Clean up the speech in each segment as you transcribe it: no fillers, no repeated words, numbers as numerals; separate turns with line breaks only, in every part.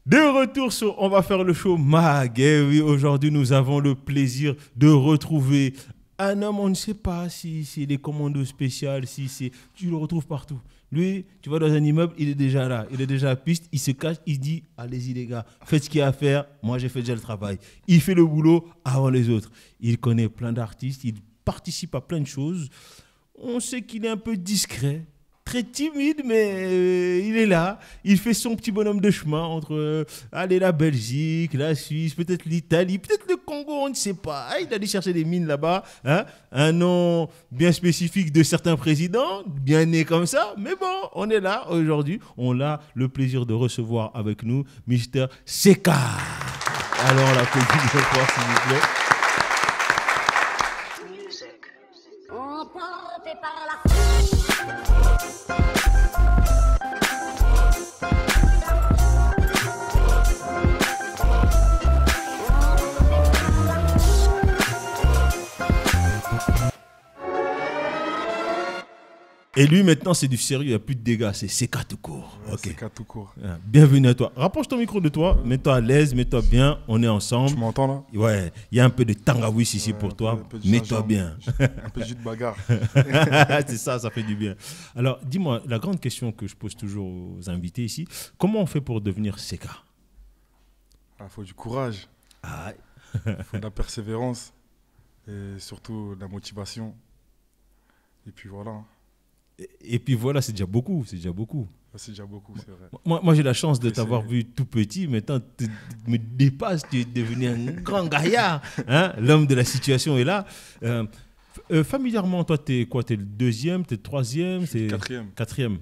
De retour sur On va faire le show Mag. Eh oui, aujourd'hui, nous avons le plaisir de retrouver un homme, on ne sait pas si c'est des commandos spéciales, si c'est... Tu le retrouves partout. Lui, tu vas dans un immeuble, il est déjà là, il est déjà à la piste, il se cache, il dit, allez-y les gars, faites ce qu'il y a à faire, moi j'ai fait déjà le travail. Il fait le boulot avant les autres. Il connaît plein d'artistes, il participe à plein de choses. On sait qu'il est un peu discret, très timide, mais il est là. Il fait son petit bonhomme de chemin entre allez, la Belgique, la Suisse, peut-être l'Italie, peut-être le Congo, on ne sait pas. Ah, il allait chercher des mines là-bas. Hein? Un nom bien spécifique de certains présidents, bien né comme ça. Mais bon, on est là aujourd'hui. On a le plaisir de recevoir avec nous Mister Seka. Alors, la petite fort, s'il vous plaît.
Emporté par la
Et lui, maintenant, c'est du sérieux, il n'y a plus de dégâts, c'est Seka tout court.
Ouais,
Okay.
Seka tout court.
Bienvenue à toi. Rapproche ton micro de toi, mets-toi à l'aise, mets-toi bien, on est ensemble.
Tu m'entends là?
Ouais, il y a un peu de tangawis ici pour toi, mets-toi bien.
Un peu de jus de bagarre.
C'est ça, ça fait du bien. Alors, dis-moi, la grande question que je pose toujours aux invités ici, comment on fait pour devenir Seka?
Il faut du courage,
Ah,
il faut de la persévérance et surtout de la motivation. Et puis voilà,
et puis voilà, c'est déjà beaucoup, c'est déjà beaucoup.
c'est déjà beaucoup, c'est vrai.
Moi j'ai la chance de
Mais
t'avoir
c'est-
vu tout petit, maintenant tu me dépasses, tu es devenu un grand gaillard. Hein? L'homme de la situation est là. Familièrement, toi, t'es quoi? T'es le deuxième, t'es le troisième?
Je suis le
t'es
quatrième.
Quatrième.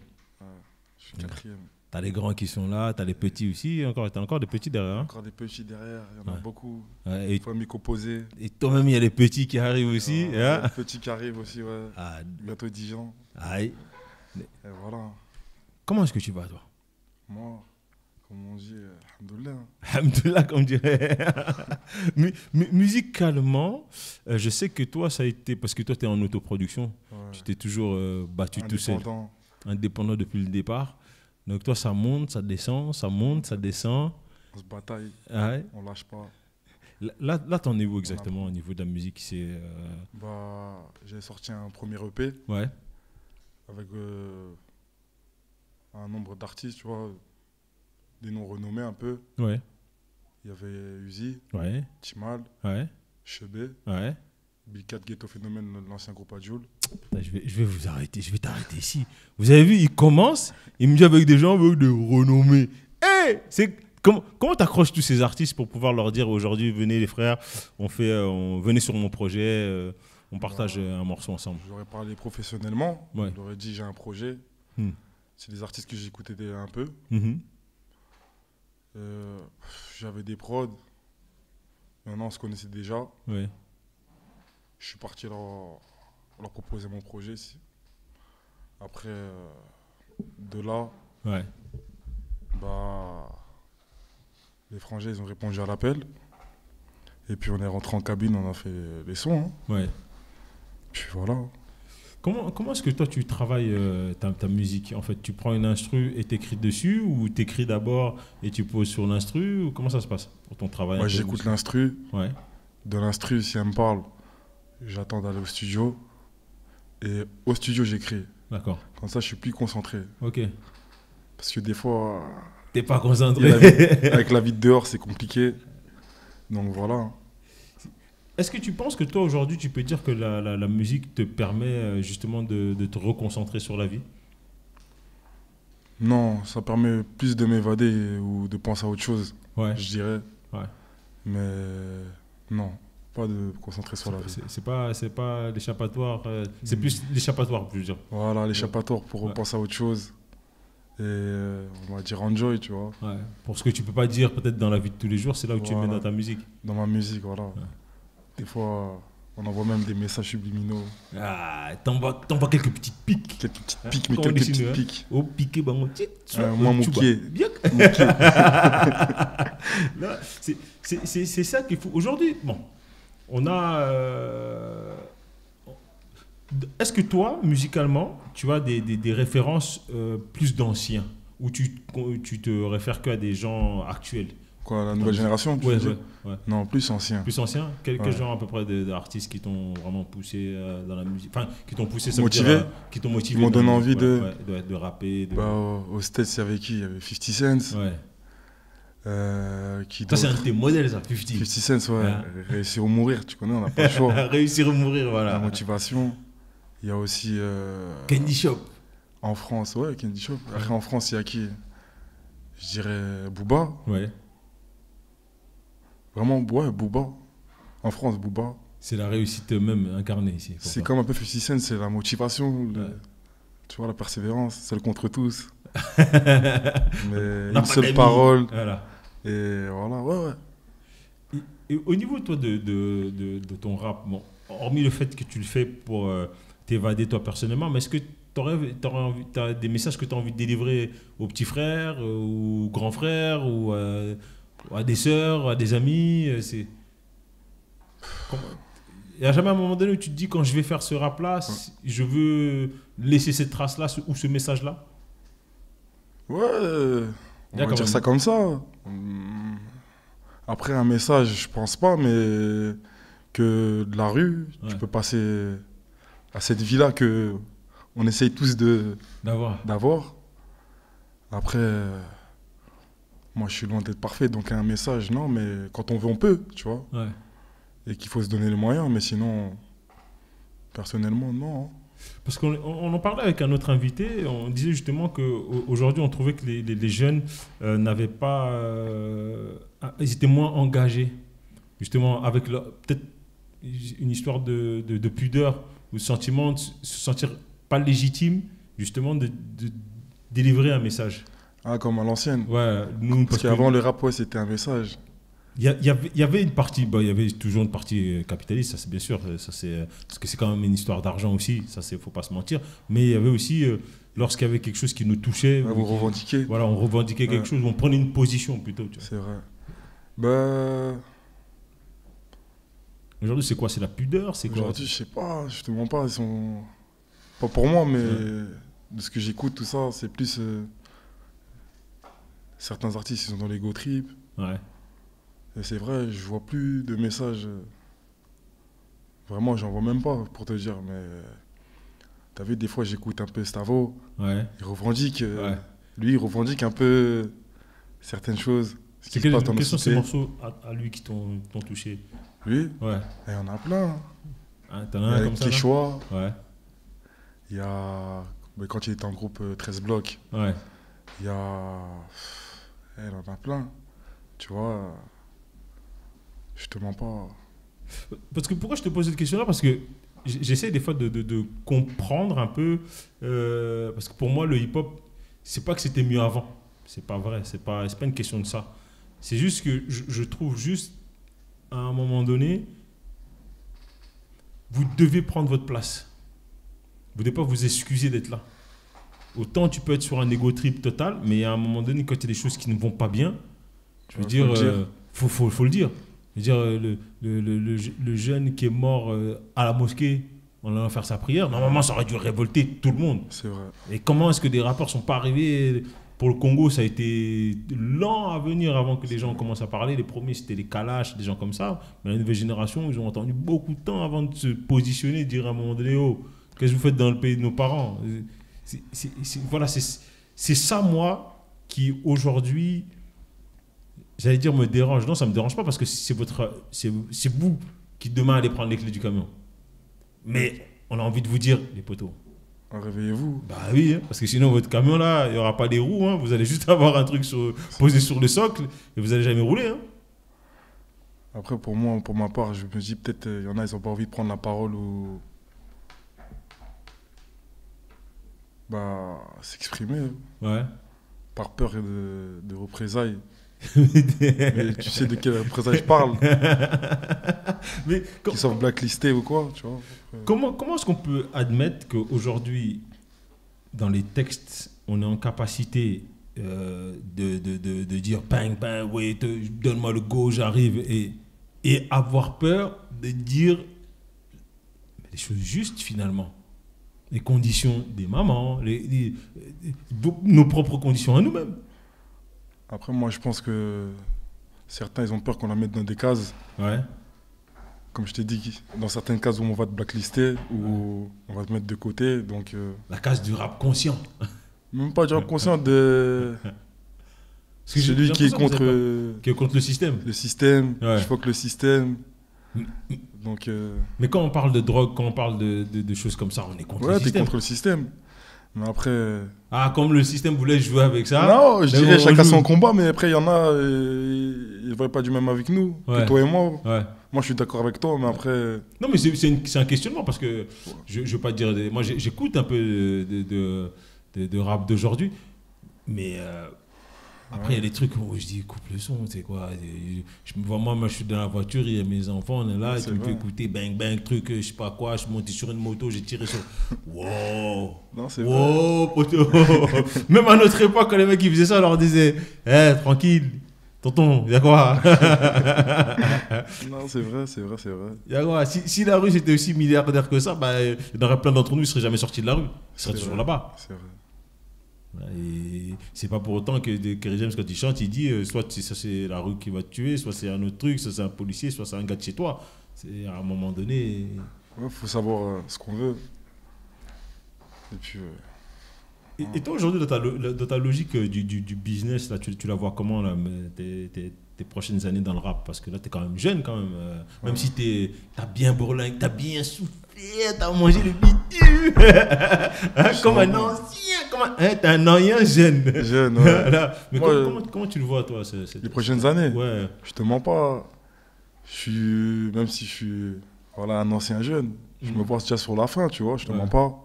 Je suis le quatrième.
T'as les grands qui sont là, t'as les petits aussi, t'as encore des petits derrière. Hein?
Encore des petits derrière, il y en a
Ouais.
beaucoup.
Ouais,
Il faut m'y composer.
et toi-même, il y a les petits qui arrivent aussi. Hein?
Les petits qui arrivent aussi, ouais.
Ah,
Bientôt 10 ans.
aïe.
Et voilà.
Comment est-ce que tu vas, toi?
Moi, comme on dit, alhamdoulilah.
Alhamdoulilah, comme dirait. Musicalement, je sais que toi, ça a été. Parce que toi, tu es en autoproduction.
Ouais.
Tu t'es toujours battu tout seul.
Indépendant.
Indépendant depuis le départ. Donc, toi, ça monte, ça descend, ça monte, ça descend.
On se bataille,
Ouais.
on lâche pas.
Là t'en es où exactement au niveau de la musique? C'est.
J'ai sorti un premier EP
Ouais.
avec un nombre d'artistes, tu vois, des noms renommés un peu.
Ouais.
Il y avait Uzi,
Ouais.
Timal,
Ouais.
Chebé,
Ouais.
Big Cat Ghetto Phénomène, l'ancien groupe Adjoul.
Putain, je vais vous arrêter. Je vais t'arrêter ici. Vous avez vu, il commence. Il me dit avec des gens avec de renommée. Hé, comment t'accroches tous ces artistes pour pouvoir leur dire aujourd'hui, venez les frères, venez sur mon projet, on partage un morceau ensemble.
J'aurais parlé professionnellement,
Ouais.
j'aurais dit j'ai un projet.
Hmm.
C'est des artistes que j'écoutais un peu.
Mhm.
J'avais des prods. Maintenant, on se connaissait déjà.
Ouais.
Je suis parti leur proposer mon projet. Après, de là,
Ouais.
les frangins, ils ont répondu à l'appel. Et puis, on est rentré en cabine, on a fait les sons. Hein.
Ouais.
Puis voilà.
Comment est-ce que toi tu travailles ta musique? En fait, tu prends une instru et t'écris dessus, ou t'écris d'abord et tu poses sur l'instru, ou comment ça se passe pour ton travail?
Moi,
un peu
j'écoute
musical?
l'instru.
Ouais.
De l'instru, si elle me parle, j'attends d'aller au studio. Et au studio, j'écris.
D'accord.
Comme ça, je suis plus concentré.
Ok.
Parce que des fois,
T'es pas
et
concentré.
avec la vie de dehors, c'est compliqué. Donc voilà.
Est-ce que tu penses que toi aujourd'hui tu peux dire que la musique te permet justement de te reconcentrer sur la vie?
Non, ça permet plus de m'évader ou de penser à autre chose,
Ouais.
je dirais.
Ouais.
Mais non, pas de me concentrer sur la vie.
C'est pas l'échappatoire, c'est plus l'échappatoire, je veux dire.
Voilà, l'échappatoire pour
Ouais.
penser à autre chose. Et on va dire enjoy, tu vois,
Ouais. Pour ce que tu peux pas dire peut-être dans la vie de tous les jours, c'est là où tu le mets
Voilà.
dans ta musique.
dans ma musique, voilà. Des fois, on envoie même des messages subliminaux.
Ah, t'envoies quelques petites piques.
Quelques petites piques, mais
Comment on
quelques
dit chez nous,
petites
hein?
piques.
Oh, piqué, bah,
Moi, mouqué.
Bien.
Mouqué.
Là, c'est ça qu'il faut. Aujourd'hui, bon, on a. Est-ce que toi, musicalement, tu as des références plus d'anciens, ou tu te réfères qu'à des gens actuels?
Quoi, la nouvelle génération, tu
Ouais,
veux dire?
ouais.
Non, plus ancien.
Plus anciens? Quel
Ouais.
genre à peu près d'artistes qui t'ont vraiment poussé dans la musique? Enfin, qui t'ont poussé, ça
Motivé?
veut dire, qui t'ont motivé
Qui m'ont
dans la
donné
musique,
envie
de rapper.
Bah, aux States, il y avait qui? Il y avait 50 Cent.
Ouais.
Qui
Ça, c'est un de
d'autre?
tes modèles, ça, 50.
50 Cent, ouais. Réussir ou mourir, tu connais, on n'a pas le choix.
Réussir ou mourir,
La
voilà.
motivation. Il y a aussi
Candy Shop.
en France, ouais, Candy Shop. Après, en France, il y a qui? Je dirais Booba.
Ouais.
Vraiment, ouais, Booba. En France, Booba.
C'est la réussite même incarnée ici.
C'est comme un peu 50 Cent, c'est la motivation, tu vois, la persévérance, seul contre tous. Mais une seule parole.
Voilà.
Et voilà, ouais.
Et au niveau, toi, de ton rap, bon, hormis le fait que tu le fais pour t'évader toi personnellement, mais est-ce que t'as des messages que tu as envie de délivrer aux petits frères, aux grands frères, ou à des sœurs, à des amis il n'y a jamais un moment donné où tu te dis, quand je vais faire ce rap-là, je veux laisser cette trace-là ou ce message-là?
Ouais, on va dire ça comme ça. Après, un message, je pense pas, mais que de la rue, tu peux passer à cette vie-là que on essaye tous d'avoir. Après, moi, je suis loin d'être parfait, donc un message, non, mais quand on veut, on peut, tu vois.
Ouais.
Et qu'il faut se donner les moyens, mais sinon, personnellement, non.
Parce qu'on en parlait avec un autre invité, on disait justement qu'aujourd'hui, on trouvait que les jeunes n'avaient pas... ils étaient moins engagés, justement, avec peut-être une histoire de pudeur ou de sentiment de se sentir pas légitime, justement, de délivrer un message.
Ah, comme à l'ancienne.
Ouais,
parce qu'avant, le rap, ouais, c'était un message.
Il y avait une partie, il y avait toujours une partie capitaliste, ça c'est bien sûr, ça c'est, parce que c'est quand même une histoire d'argent aussi, ça c'est, faut pas se mentir. Mais il y avait aussi, lorsqu'il y avait quelque chose qui nous touchait,
vous revendiquez.
Voilà, on revendiquait quelque chose, on prenait une position plutôt.
C'est vrai. Bah...
Aujourd'hui, c'est quoi? C'est la pudeur? C'est quoi?
Aujourd'hui, je sais pas, je te mens pas, ils sont... Pas pour moi, mais de ce que j'écoute, tout ça, c'est plus... Certains artistes, ils sont dans l'ego trip.
Ouais.
Et c'est vrai, je vois plus de messages. Vraiment, j'en vois même pas, pour te dire. Mais t'as vu, des fois, j'écoute un peu Stavo.
Ouais.
Il revendique. Lui, il revendique un peu certaines choses.
Quels sont ces morceaux à lui qui t'ont touché?
Lui?
Ouais.
Il y en a plein.
Ah, t'en as un comme ça?
Quichua.
Ouais.
Il y a. Quand il était en groupe 13 blocs.
Ouais.
Il y a. Il en a plein. Tu vois. Je te mens pas.
Parce que pourquoi je te pose cette question-là? Parce que j'essaie des fois de comprendre un peu. Parce que pour moi, le hip-hop, c'est pas que c'était mieux avant. C'est pas vrai. C'est pas une question de ça. C'est juste que je trouve juste, à un moment donné, vous devez prendre votre place. Vous ne devez pas vous excuser d'être là. Autant tu peux être sur un ego trip total, mais à un moment donné, quand il y a des choses qui ne vont pas bien, je veux dire, faut le dire. Je veux dire, le jeune qui est mort à la mosquée en allant faire sa prière, normalement, ça aurait dû révolter tout le monde.
C'est vrai.
Et comment est-ce que des rappeurs ne sont pas arrivés? Pour le Congo, ça a été lent à venir avant que les gens commencent à parler. Les premiers, c'était les Kalash, des gens comme ça. Mais la nouvelle génération, ils ont attendu beaucoup de temps avant de se positionner, de dire à un moment donné, oh, qu'est-ce que vous faites dans le pays de nos parents? Voilà, c'est ça, moi, qui aujourd'hui, j'allais dire, me dérange. Non, ça ne me dérange pas parce que c'est vous qui demain allez prendre les clés du camion. Mais on a envie de vous dire, les poteaux.
Réveillez-vous.
Bah oui, hein, parce que sinon votre camion là, il n'y aura pas les roues. Hein, vous allez juste avoir un truc posé sur le socle et vous n'allez jamais rouler. Hein.
Après, pour moi, pour ma part, je me dis peut-être il y en a, ils n'ont pas envie de prendre la parole ou. Bah, s'exprimer.
Ouais.
Par peur de représailles. Mais tu sais de quelle représailles je parle.
Mais
qui sont blacklistés ou quoi, tu vois.
Comment est-ce qu'on peut admettre qu'aujourd'hui, dans les textes, on est en capacité de dire bang, bang, oui, donne-moi le go, j'arrive, et avoir peur de dire des choses justes finalement? les conditions des mamans, nos propres conditions à nous-mêmes.
Après, moi, je pense que certains, ils ont peur qu'on la mette dans des cases.
Ouais.
Comme je t'ai dit, dans certaines cases où on va te blacklister, où on va te mettre de côté. Donc,
la case du rap conscient.
Même pas du rap conscient, de celui qui est contre
le système.
Le système, je vois que le système. Donc,
mais quand on parle de drogue, quand on parle de choses comme ça, on est contre le système.
Ouais, t'es contre le système. Mais après...
Ah, comme le système voulait jouer avec ça.
Non, je dirais chacun son combat, mais après, il y en a, ils ne vont pas du même avec nous, que toi et moi. Ouais. Moi, je suis d'accord avec toi, mais après...
Non, mais c'est un questionnement, parce que je ne veux pas dire... Moi, j'écoute un peu de rap d'aujourd'hui, mais... Après, il y a des trucs où je dis, coupe le son, c'est quoi. Moi, je suis dans la voiture, il y a mes enfants, on est là, tu me fais écouter bang bang, truc, je sais pas quoi, je suis monté sur une moto, j'ai tiré sur. Wow!
Non, c'est vrai.
Poteau! Même à notre époque, quand les mecs qui faisaient ça, on leur disait, tranquille, tonton, il y a quoi?
Non, c'est vrai.
Il y a quoi? Si la rue c'était aussi milliardaire que ça, il y en aurait plein d'entre nous, ils ne seraient jamais sortis de la rue. Ils seraient toujours là-bas.
C'est vrai.
Et c'est pas pour autant que Kerry James, quand il chante, il dit soit ça c'est la rue qui va te tuer, soit c'est un autre truc, soit c'est un policier, soit c'est un gars de chez toi. C'est à un moment donné.
Ouais, faut savoir ce qu'on veut. Et puis.
Et toi aujourd'hui dans ta logique du business là, tu la vois comment là, tes prochaines années dans le rap, parce que là t'es quand même jeune quand même, même si t'as bien bourlingué, t'as bien soufflé, t'as mangé le bitume, comme un ancien, t'es un ancien jeune.
Jeune, ouais.
Là. Mais moi, comment tu le vois toi
les prochaines années?
Ouais.
Je te mens pas. Même si je suis un ancien jeune, je me vois déjà sur la fin, tu vois, je te mens pas.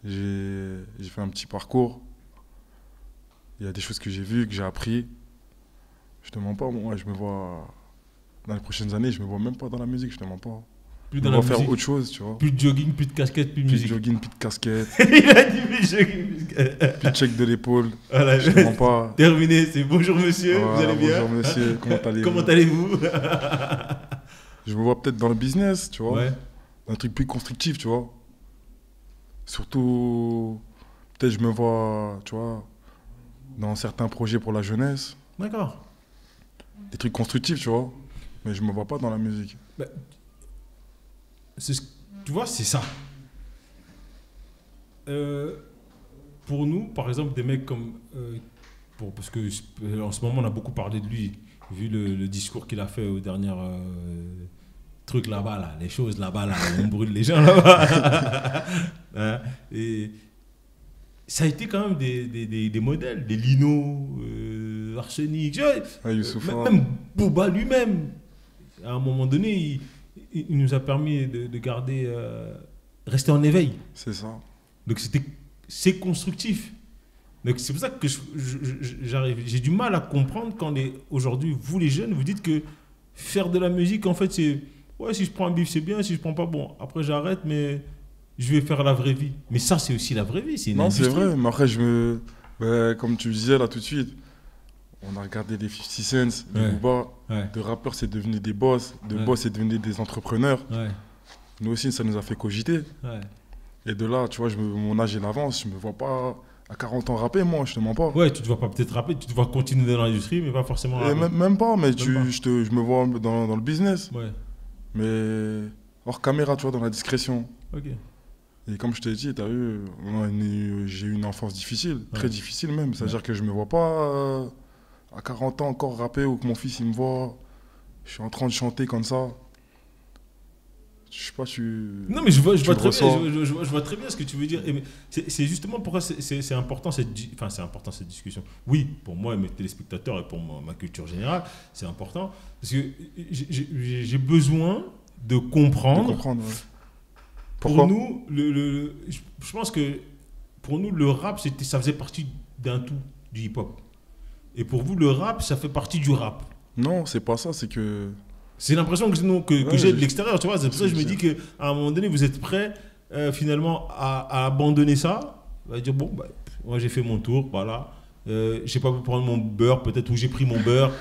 J'ai fait un petit parcours. Il y a des choses que j'ai vues, que j'ai appris. Je te mens pas, moi, je me vois... Dans les prochaines années, je me vois même pas dans la musique, je te mens pas.
Plus dans la musique.
Faire autre chose, tu vois.
Plus de jogging, plus de casquette, plus de musique.
Plus de jogging, plus de casquette.
Il a dit plus de jogging, plus de casquette.
Plus de check de l'épaule. Voilà, je te mens pas.
Terminé, c'est bonjour monsieur, vous allez bien?
Bonjour monsieur,
comment allez-vous?
Je me vois peut-être dans le business, tu vois.
Ouais.
Un truc plus constructif, tu vois. Surtout, peut-être je me vois, tu vois, dans certains projets pour la jeunesse.
D'accord.
Des trucs constructifs, tu vois. Mais je me vois pas dans la musique.
Tu vois, c'est ça. Pour nous, par exemple, des mecs comme... parce que en ce moment, on a beaucoup parlé de lui, vu le discours qu'il a fait aux dernières... trucs là-bas, là, les choses là-bas, là, on brûle les gens là-bas. Hein? Et ça a été quand même des modèles, des Lino, Arsenic, même Booba lui-même. À un moment donné, il nous a permis de garder, rester en éveil.
C'est ça.
Donc c'est constructif. Donc c'est pour ça que j'ai du mal à comprendre quand aujourd'hui, vous les jeunes, vous dites que faire de la musique, en fait, c'est... Ouais, si je prends un bif, c'est bien. Si je prends pas, bon, après j'arrête, mais je vais faire la vraie vie. Mais ça, c'est aussi la vraie vie. C'est une industrie.
C'est vrai, mais après, comme tu disais là tout de suite, on a regardé les 50 Cent, les Booba, de rappeurs, c'est devenu des boss, de boss, c'est devenu des entrepreneurs. Ouais. Nous aussi, ça nous a fait cogiter. Ouais. Et de là, tu vois, mon âge, il avance, je me vois pas... À 40 ans rapper, moi, je te mens pas.
Ouais, tu te vois pas peut-être rapper, tu te vois continuer dans l'industrie, mais pas forcément rapper.
Même pas, mais je me vois dans le business. Ouais. Mais hors caméra, tu vois, dans la discrétion. Ok. Et comme je t'ai dit, t'as vu, j'ai eu une enfance difficile, très difficile même. C'est-à-dire que je me vois pas à 40 ans encore rapper ou que mon fils il me voit, je suis en train de chanter comme ça. Je sais pas,
Non, mais je vois très bien ce que tu veux dire. C'est justement pourquoi c'est important cette discussion. Oui, pour moi et mes téléspectateurs et pour ma culture générale, c'est important. Parce que j'ai besoin de comprendre.
Ouais.
Pour nous, je pense que pour nous, le rap, ça faisait partie d'un tout, du hip-hop. Et pour vous, le rap, ça fait partie du rap.
Non, c'est pas ça, c'est que...
C'est l'impression que j'ai de l'extérieur, tu vois. C'est pour ça que je me dis qu'à un moment donné, vous êtes prêts finalement à abandonner ça, à dire bon, moi j'ai fait mon tour, voilà. J'ai pas pu prendre mon beurre, peut-être, ou j'ai pris mon beurre,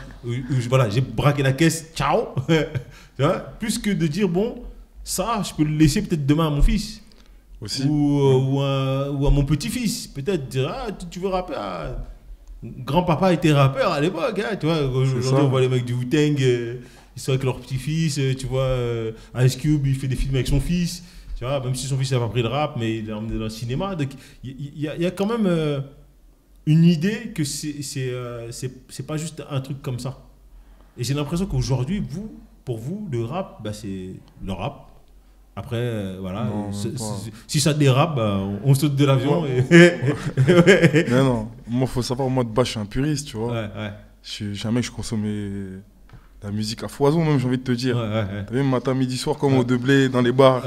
voilà, j'ai braqué la caisse, ciao. Tu vois, plus que de dire bon, ça, je peux le laisser peut-être demain à mon fils.
Aussi.
Ou à mon petit-fils, peut-être dire ah, tu veux rapper grand-papa était rappeur à l'époque, hein, tu vois. Aujourd'hui, on voit les mecs du Wu-Tang, ils sont avec leur petit-fils, tu vois. Ice Cube, il fait des films avec son fils, tu vois, même si son fils n'a pas pris le rap, mais il l'a emmené dans le cinéma. Donc, il y a quand même une idée que c'est pas juste un truc comme ça. Et j'ai l'impression qu'aujourd'hui, pour vous, le rap, bah, c'est le rap. Après, voilà,
Non,
si ça dérape, bah, on saute de l'avion.
Ouais.
Et
Mais non, moi, faut savoir, moi, de base, je suis un puriste, tu vois.
ouais.
Je suis un mec, je consommais la musique à foison, même, j'ai envie de te dire. T'as vu, matin, midi, soir, comme au Deblé, dans les bars.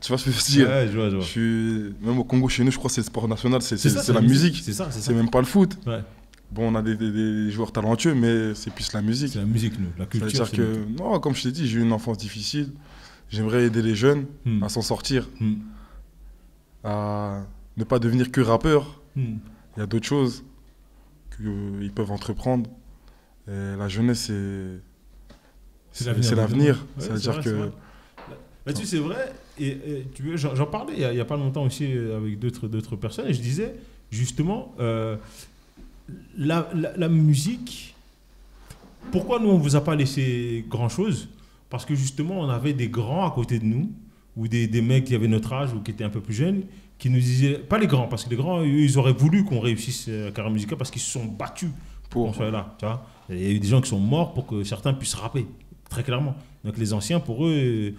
Tu vois ce que je veux dire?
Je vois.
Même au Congo, chez nous, je crois que c'est le sport national, c'est
ça,
la musique.
C'est
même pas le foot.
Ouais.
Bon, on a des joueurs talentueux, mais c'est plus la musique.
C'est la musique, nous, la culture.
C'est-à-dire que, non, comme je t'ai dit, j'ai eu une enfance difficile. J'aimerais aider les jeunes à s'en sortir, à ne pas devenir que rappeur. Il y a d'autres choses qu'ils peuvent entreprendre. Et la jeunesse, c'est l'avenir.
Ouais,
c'est-à-dire que...
Là-dessus, c'est vrai. Et tu veux, j'en parlais il n'y a pas longtemps aussi avec d'autres personnes. Et je disais, justement, la musique, pourquoi nous, on ne vous a pas laissé grand-chose? Parce que justement, on avait des grands à côté de nous, ou des mecs qui avaient notre âge ou qui étaient un peu plus jeunes, qui nous disaient, pas les grands, parce que les grands, ils auraient voulu qu'on réussisse la carrière musicale parce qu'ils se sont battus pour qu'on soit là. Tu vois, il y a eu des gens qui sont morts pour que certains puissent rapper, très clairement. Donc les anciens, pour eux,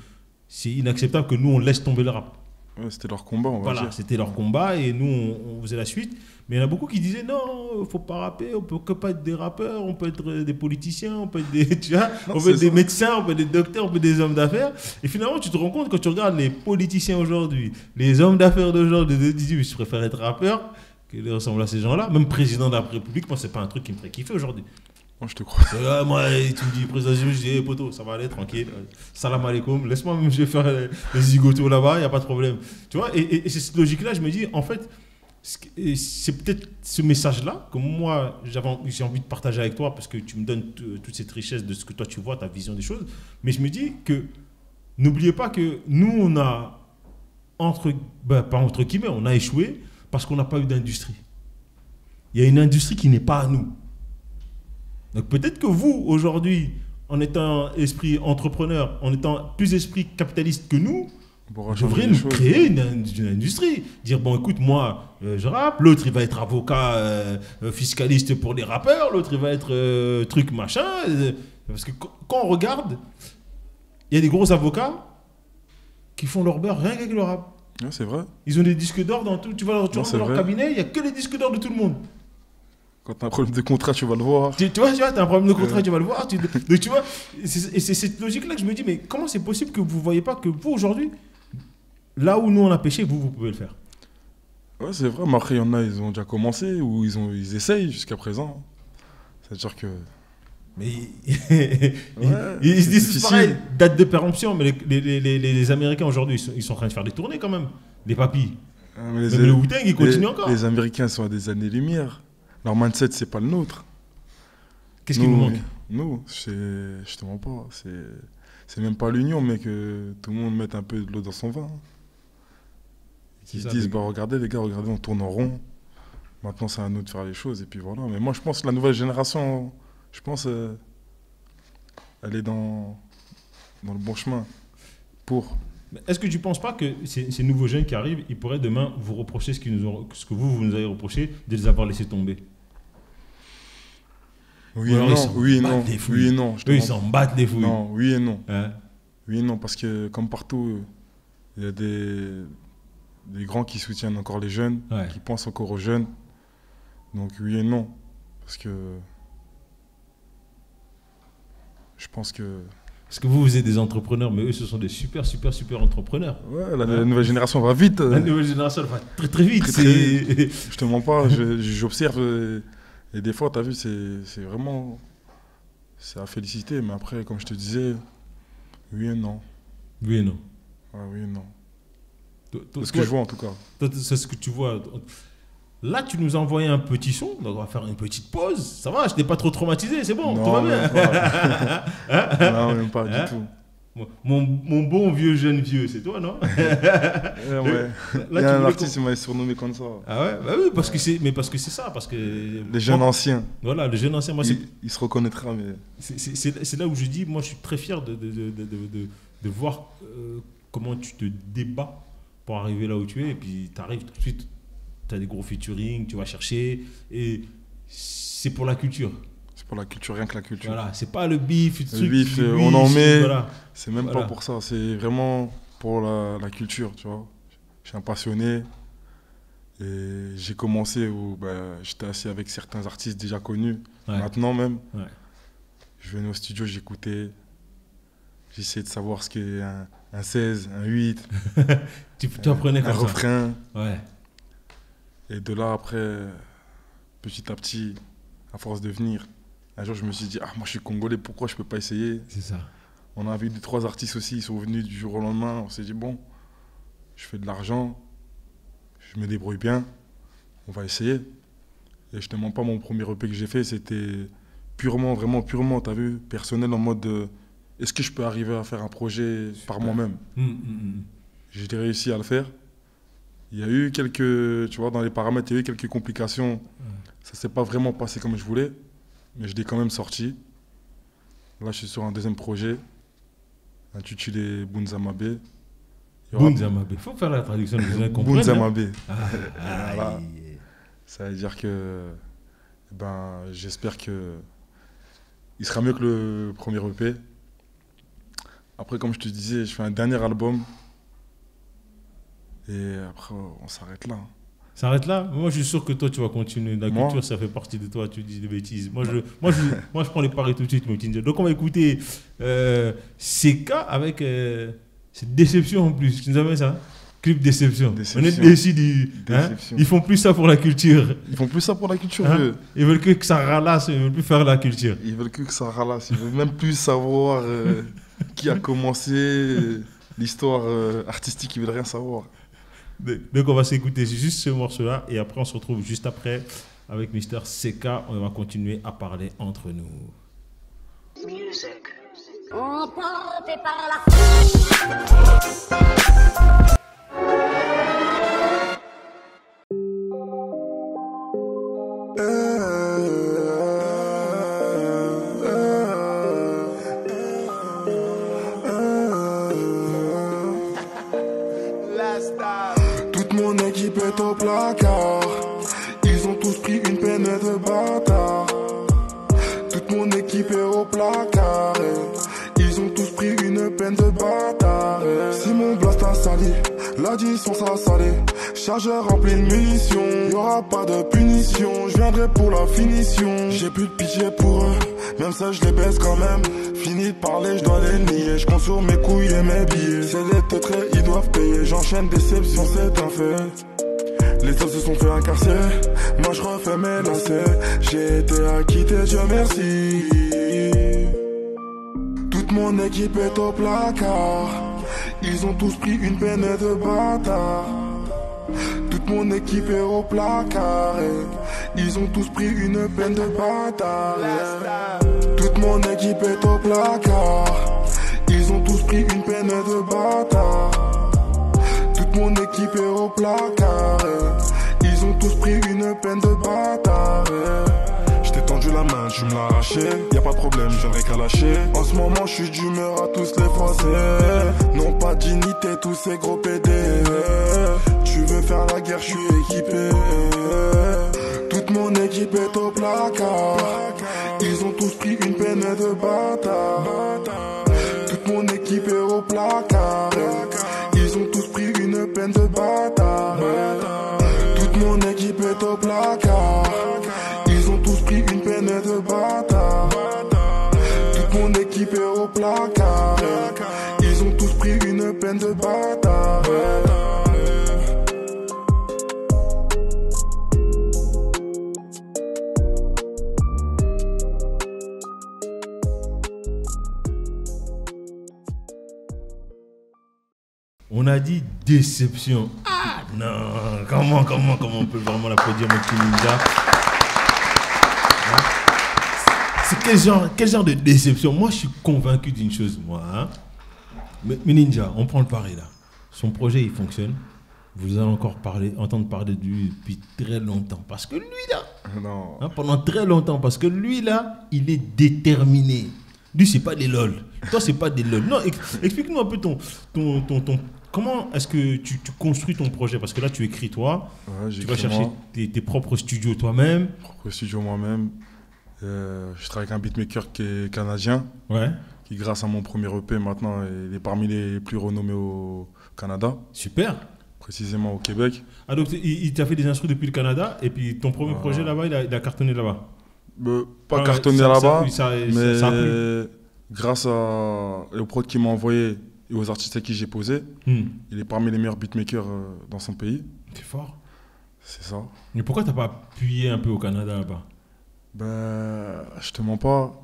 c'est inacceptable que nous, on laisse tomber le rap.
Ouais, c'était leur combat, on va dire.
Voilà, c'était leur combat et nous, on faisait la suite. Mais il y en a beaucoup qui disaient non, il ne faut pas rapper, on ne peut que pas être des rappeurs, on peut être des politiciens, on peut être des, tu vois, on peut être des médecins, on peut être des docteurs, on peut être des hommes d'affaires. Et finalement, tu te rends compte quand tu regardes les politiciens aujourd'hui, les hommes d'affaires d'aujourd'hui, tu te dis, je préfère être rappeur que de ressembler à ces gens-là. Même président de la République, moi, ce n'est pas un truc qui me ferait kiffer aujourd'hui.
Moi, je te crois.
Moi, tu me dis président, je dis, poto, ça va aller, tranquille. Salam alaikum, laisse-moi même, je vais faire les zigotos là-bas, il n'y a pas de problème. Tu vois, et c'est cette logique-là, je me dis, en fait, c'est peut-être ce message-là que moi, j'ai envie de partager avec toi parce que tu me donnes toute cette richesse de ce que toi tu vois, ta vision des choses. Mais je me dis que, n'oubliez pas que nous, on a, pas entre guillemets, on a échoué parce qu'on n'a pas eu d'industrie. Il y a une industrie qui n'est pas à nous. Donc peut-être que vous, aujourd'hui, en étant esprit entrepreneur, en étant plus esprit capitaliste que nous, vous devriez nous créer une industrie. Dire, bon, écoute, moi, je rappe, l'autre, il va être avocat fiscaliste pour les rappeurs, l'autre, il va être truc machin. Parce que quand on regarde, il y a des gros avocats qui font leur beurre rien qu'avec le rap.
Ouais, c'est vrai.
Ils ont des disques d'or dans tout. Tu vas dans leur cabinet, il n'y a que les disques d'or de tout le monde.
Quand tu as un problème de contrat, tu vas le voir.
Tu vois, tu as un problème de contrat, tu vas le voir. Donc, tu vois, et c'est cette logique-là que je me dis, mais comment c'est possible que vous ne voyez pas que vous, aujourd'hui, là où nous, on a pêché, vous pouvez le faire?
Ouais, c'est vrai. Mais après, il y en a, ils ont déjà commencé ou ils essayent jusqu'à présent. C'est-à-dire que...
Mais ils se disent pareil, date de péremption, mais les Américains, aujourd'hui, ils sont en train de faire des tournées quand même. Les papis. Même le Wu-Tang, ils continuent encore.
Les Américains sont à des années-lumière. Leur mindset, c'est pas le nôtre.
Qu'est-ce qui nous manque?
Nous, je te mens pas. C'est même pas l'union, mais que tout le monde mette un peu de l'eau dans son vin. Ils se disent, regardez les gars, regardez, on tourne en rond. Maintenant, c'est à nous de faire les choses. Et puis voilà. Mais moi, je pense que la nouvelle génération, elle est dans le bon chemin.
Est-ce que tu ne penses pas que ces nouveaux jeunes qui arrivent, ils pourraient demain vous reprocher ce que vous nous avez reproché de les avoir laissés tomber?
Oui et non.
Eux, ils s'en battent les fouilles.
Non, oui et non. Oui et non, parce que comme partout, il y a des grands qui soutiennent encore les jeunes, qui pensent encore aux jeunes. Donc oui et non. Parce que je pense que...
Parce que vous êtes des entrepreneurs, mais eux, ce sont des super entrepreneurs.
Ouais, la nouvelle génération va vite.
La nouvelle génération va très très vite.
Je te mens pas, j'observe... Et des fois, tu as vu, c'est vraiment... C'est à féliciter, mais après, comme je te disais, oui et non.
Oui et non.
Oui et non. C'est ce que je vois, en tout cas.
C'est ce que tu vois. Là, tu nous as envoyé un petit son, donc on va faire une petite pause. Ça va, je n'ai pas trop traumatisé, c'est bon, tout va bien.
Non, même pas du tout.
Mon bon vieux jeune vieux, c'est toi, non?
Ouais. Là, il y a un artiste qui m'a surnommé comme ça.
Ah ouais? Bah oui, parce que c'est ça. Parce que,
les jeunes anciens.
Voilà, les jeunes anciens. Moi,
il se reconnaîtra. Mais...
C'est là où je dis, moi, je suis très fier de voir comment tu te débats pour arriver là où tu es. Et puis, tu arrives tout de suite, tu as des gros featuring, tu vas chercher. Et c'est pour la culture.
Pour la culture, rien que la culture.
Voilà, c'est pas le bif,
le bif, on en met. Voilà. C'est même pas pour ça, c'est vraiment pour la culture, tu vois. Je suis un passionné et j'ai commencé où j'étais assis avec certains artistes déjà connus, maintenant même. Ouais. Je venais au studio, j'écoutais, j'essayais de savoir ce qu'est un 16, un 8.
tu apprenais comme
un
ça.
refrain.
Ouais.
Et de là, après, petit à petit, à force de venir. Un jour, je me suis dit, moi je suis congolais, pourquoi je peux pas essayer?
C'est ça.
On a vu 2-3 artistes aussi, ils sont venus du jour au lendemain. On s'est dit, bon, je fais de l'argent, je me débrouille bien, on va essayer. Et je te mens pas, mon premier EP que j'ai fait, c'était purement, vraiment purement, t'as vu, personnel, en mode, est-ce que je peux arriver à faire un projet par moi-même? J'ai réussi à le faire. Il y a eu quelques, tu vois, dans les paramètres, il y a eu quelques complications. Ça s'est pas vraiment passé comme je voulais. Mais je l'ai quand même sorti. Là, je suis sur un deuxième projet, intitulé Bunzamabe.
Bunzamabe. Il faut faire la traduction, vous comprenez.
Bunzamabe. Voilà. Ça veut dire que, j'espère que il sera mieux que le premier EP. Après, comme je te disais, je fais un dernier album. Et après, on s'arrête là.
Ça arrête là? Moi, je suis sûr que toi, tu vas continuer. La culture, ça fait partie de toi. Tu dis des bêtises. Moi, je prends les paris tout de suite. Donc, on va écouter CK avec cette déception en plus. Tu nous avais ça? Clip déception. On est déçus. Ils font plus ça pour la culture.
Ils font plus ça pour la culture.
Ils veulent que ça ralasse. Ils veulent plus faire la culture.
Ils veulent que ça ralasse. Ils veulent même plus savoir qui a commencé l'histoire artistique. Ils veulent rien savoir.
Donc on va s'écouter juste ce morceau-là et après on se retrouve juste après avec Mr. CK. On va continuer à parler entre nous. Music. Emporté par la
au placard, ils ont tous pris une peine de bâtard. Toute mon équipe est au placard, ils ont tous pris une peine de bâtard. Si mon blast a sali, la distance a salé, chargeur rempli de munitions, y'aura pas de punition, je viendrai pour la finition. J'ai plus de pitié pour eux, même ça je les baisse quand même. Fini de parler, je dois les nier, je compte sur mes couilles et mes billets. C'est les teutrés, ils doivent payer, j'enchaîne déception, c'est un fait. Les autres se sont fait incarcérer, moi je refais mes lacets. J'ai été acquitté, Dieu merci. Toute mon équipe est au placard, ils ont tous pris une peine de bâtard. Toute mon équipe est au placard, ils ont tous pris une peine de bâtard. Toute mon équipe est au placard, ils ont tous pris une peine de bâtard. Toute mon équipe est au placard, ils ont tous pris une peine de bâtard. J't'ai tendu la main, tu me l'as arraché, y'a pas de problème, j'aimerais qu'à lâcher. En ce moment je suis d'humeur à tous les froisser. Non pas de dignité, tous ces gros PD. Tu veux faire la guerre, je suis équipé. Toute mon équipe est au placard, ils ont tous pris une peine de bâtard. Toute mon équipe est au placard, ils ont tous pris une peine de bâtard. Toute mon équipe est au placard, ils ont tous pris une peine de bâtard. Toute mon équipe est au placard, ils ont tous pris une peine de bâtard.
On a dit déception. Ah non, comment on peut vraiment l'applaudir, mon petit ninja? C'est quel genre de déception? Moi, je suis convaincu d'une chose, moi. Mais Ninja, on prend le pari là. Son projet, il fonctionne. Vous allez encore entendre parler de lui depuis très longtemps. Parce que lui là,
non.
Hein, pendant très longtemps, parce que lui là, il est déterminé. Lui, c'est pas des lol. Toi, c'est pas des lol. Non, explique-nous un peu comment est-ce que tu construis ton projet? Parce que là, tu écris toi, tu vas chercher tes propres studios toi-même.
Propres studios moi-même. Je travaille avec un beatmaker qui est canadien.
Ouais.
Qui, grâce à mon premier EP, maintenant, il est parmi les plus renommés au Canada.
Super.
Précisément au Québec.
Ah, donc il t'a fait des instrus depuis le Canada, et puis ton premier projet là-bas, il a cartonné là-bas?
Pas cartonné là-bas, mais
ça a plu.
Grâce aux prods qu'il m'a envoyé et aux artistes à qui j'ai posé, il est parmi les meilleurs beatmakers dans son pays.
C'est fort.
C'est ça.
Mais pourquoi t'as pas appuyé un peu au Canada là-bas?
Je te mens pas.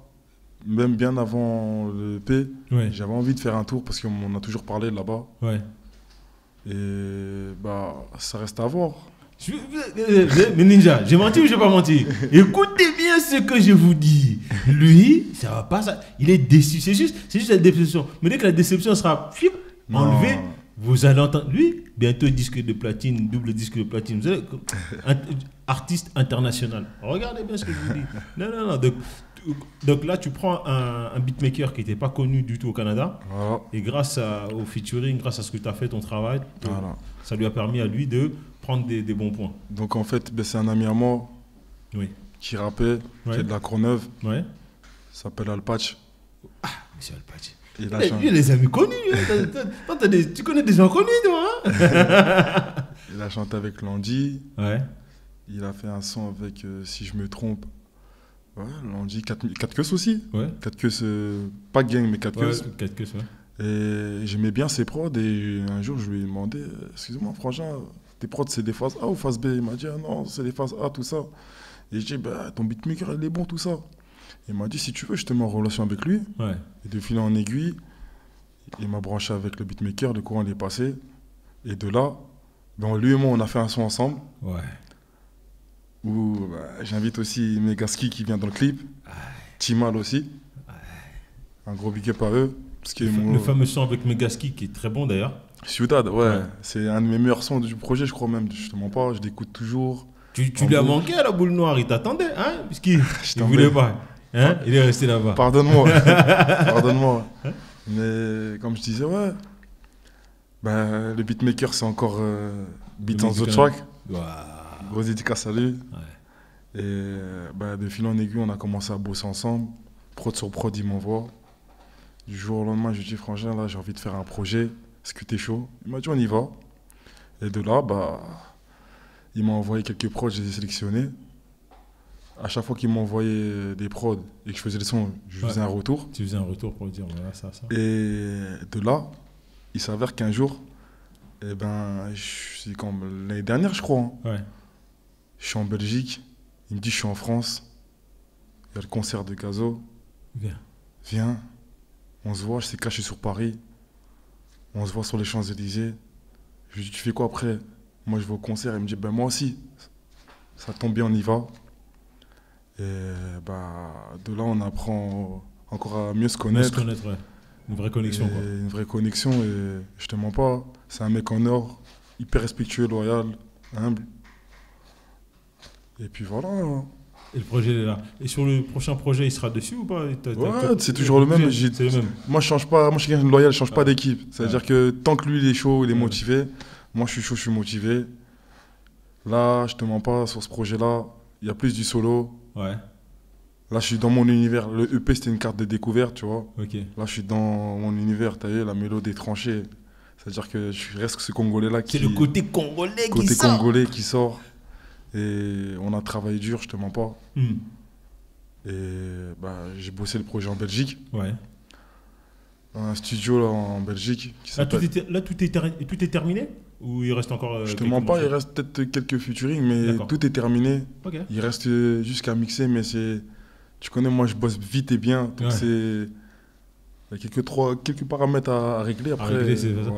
Même bien avant le EP,
ouais.
J'avais envie de faire un tour parce qu'on a toujours parlé de là-bas.
Ouais.
Et ça reste à voir.
Mais Ninja, j'ai menti ou j'ai pas menti? Écoutez bien ce que je vous dis. Lui, ça va pas ça. Il est déçu. C'est juste la déception. Mais dès que la déception sera enlevée, vous allez entendre. Lui, bientôt disque de platine, double disque de platine. Vous allez, artiste international. Regardez bien ce que je vous dis. Non. Donc là, tu prends un beatmaker qui n'était pas connu du tout au Canada.
Voilà.
Et grâce au featuring, grâce à ce que tu as fait, ton travail,
voilà.
Ça lui a permis à lui de prendre des bons points. Donc
en fait, c'est un ami à moi qui rappait, qui est de la Courneuve.
Ouais.
Il s'appelle Alpatch.
Ah, monsieur Alpatch.
Il
a les amis connus. Tu connais des gens connus, toi. Hein.
Il a chanté avec Landy.
Ouais.
Il a fait un son avec, si je me trompe, Landy, 4 queues aussi.
Ouais.
4 queues, pas gang, mais 4 queues.
4 queues, ouais.
Et j'aimais bien ses prods. Et un jour, je lui ai demandé, excuse-moi, franchement, tes prods, c'est des phases A ou phase B? Il m'a dit, ah non, c'est des phases A, tout ça. Et j'ai dit, ton beatmaker, il est bon, tout ça. Il m'a dit, si tu veux, je te mets en relation avec lui.
Ouais.
Et de fil en aiguille, il m'a branché avec le beatmaker, le courant il est passé. Et de là, lui et moi, on a fait un son ensemble.
Ouais.
Où j'invite aussi Megaski qui vient dans le clip. Ouais. Timal aussi.
Ouais.
Un gros big up à eux.
Le fameux son avec Megaski qui est très bon d'ailleurs.
Ciudad, ouais. C'est un de mes meilleurs sons du projet, je crois même. Je te mens pas, je l'écoute toujours.
Tu lui as manqué à la boule noire, il t'attendait, hein? Puisqu'il ne voulait pas. Hein? Il est resté là-bas.
Pardonne-moi. Pardonne-moi. Mais comme je disais, le beatmaker, c'est encore Beat on the Track.
Wow.
Gros dédicace à lui.
Ouais.
Et de fil en aiguille, on a commencé à bosser ensemble. Prod sur prod, il m'envoie. Du jour au lendemain, je lui dis, frangin, là, j'ai envie de faire un projet. Est-ce que t'es chaud? Il m'a dit, on y va. Et de là, il m'a envoyé quelques prods, je les ai sélectionnés. À chaque fois qu'il m'envoyait des prods et que je faisais les sons, je faisais un retour.
Tu faisais un retour pour dire, voilà, ça.
Et de là, il s'avère qu'un jour, c'est comme l'année dernière, je crois.
Ouais.
Je suis en Belgique. Il me dit, je suis en France. Il y a le concert de Gazo. Viens. On se voit, je suis caché sur Paris. On se voit sur les Champs-Élysées. Je lui dis, tu fais quoi après? Moi, je vais au concert. Il me dit, moi aussi. Ça tombe bien, on y va. Et de là, on apprend encore à mieux se connaître.
Ouais. Une vraie connexion, quoi.
Une vraie connexion. Et je te mens pas, c'est un mec en or, hyper respectueux, loyal, humble. Et puis voilà.
Et le projet est là. Et sur le prochain projet, il sera dessus ou pas?
C'est toujours le même.
C'est le même.
Moi, je change pas. Moi, je suis quelqu'un de loyal, je change pas d'équipe. C'est-à-dire que tant que lui, il est chaud, il est motivé, moi, je suis chaud, je suis motivé. Là, je te mens pas, sur ce projet-là, il y a plus du solo.
Ouais.
Là, je suis dans mon univers. Le EP, c'était une carte de découverte, tu vois.
Ok.
Là, je suis dans mon univers, t'as vu, la mélodie est tranchée. C'est-à-dire que je reste ce Congolais-là qui...
C'est le côté congolais
qui sort. Et on a travaillé dur, je te mens pas. Et j'ai bossé le projet en Belgique.
Ouais.
Dans un studio là, en Belgique.
Tout est terminé? Ou il reste encore...
je te mens pas, il reste peut-être quelques featuring, mais tout est terminé.
Okay.
Il reste jusqu'à mixer, mais c'est... Tu connais, moi je bosse vite et bien. Donc c'est... Il y a quelques paramètres à régler. Après,
c'est ça.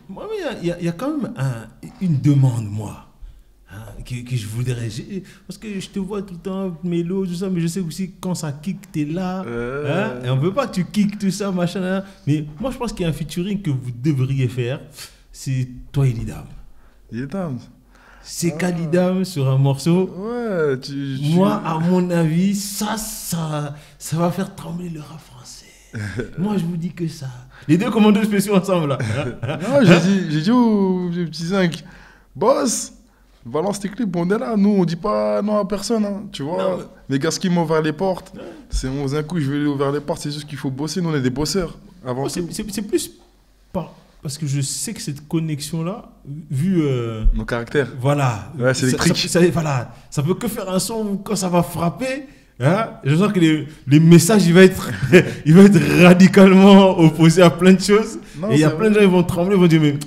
Mais il y a quand même une demande, moi. que je voudrais. Parce que je te vois tout le temps, mélo, tout ça, mais je sais aussi quand ça kick, t'es là. Et on veut pas que tu kicks tout ça, machin. Hein. Mais moi, je pense qu'il y a un featuring que vous devriez faire. C'est toi et Lidam.
Lidam.
C'est Kalidam sur un morceau.
Ouais,
Moi, à mon avis, ça va faire trembler le rap français. Moi, je vous dis que ça. Les deux commandos spéciaux ensemble, là.
Non, j'ai dit au petit Zinc, boss, balance tes clips, on est là. Nous, on dit pas non à personne, hein, tu vois. Non. Les gars qui m'ont ouvert les portes, c'est mon un coup, je vais lui ouvrir les portes, c'est juste qu'il faut bosser. Nous, on est des bosseurs. Avant tout.
C'est plus parce que je sais que cette connexion-là, vu...
nos caractères.
Voilà.
Ouais, c'est électrique.
Voilà. Ça peut que faire un son quand ça va frapper. Hein, je sens que les messages, il va être radicalement opposé à plein de choses. Non, et il y a plein de gens qui vont trembler, ils vont dire, mais...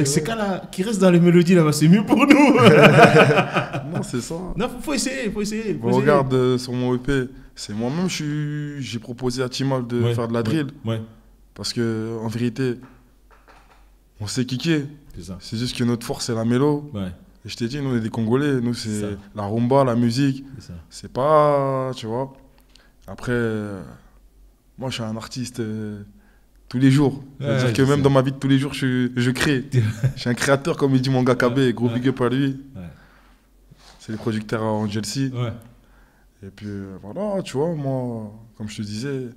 ces cas-là, qui restent dans les mélodies, là-bas, c'est mieux pour nous.
Non, c'est ça.
Non, faut essayer.
Regarde, sur mon EP, c'est moi-même, j'ai proposé à Timal de faire de la drill.
Ouais.
Parce qu'en vérité... On sait kicker. C'est juste que notre force, c'est la mélo. Ouais. Et je t'ai dit, nous, on est des Congolais. Nous, c'est la rumba, la musique. C'est pas... Tu vois. Après, moi, je suis un artiste tous les jours. C'est-à-dire que même dans ma vie de tous les jours, je crée. Je suis un créateur, comme il dit mon gars KB. Gros big up à lui. Ouais. C'est le producteur à Angel C. Ouais. Et puis, voilà, tu vois, moi, comme je te disais,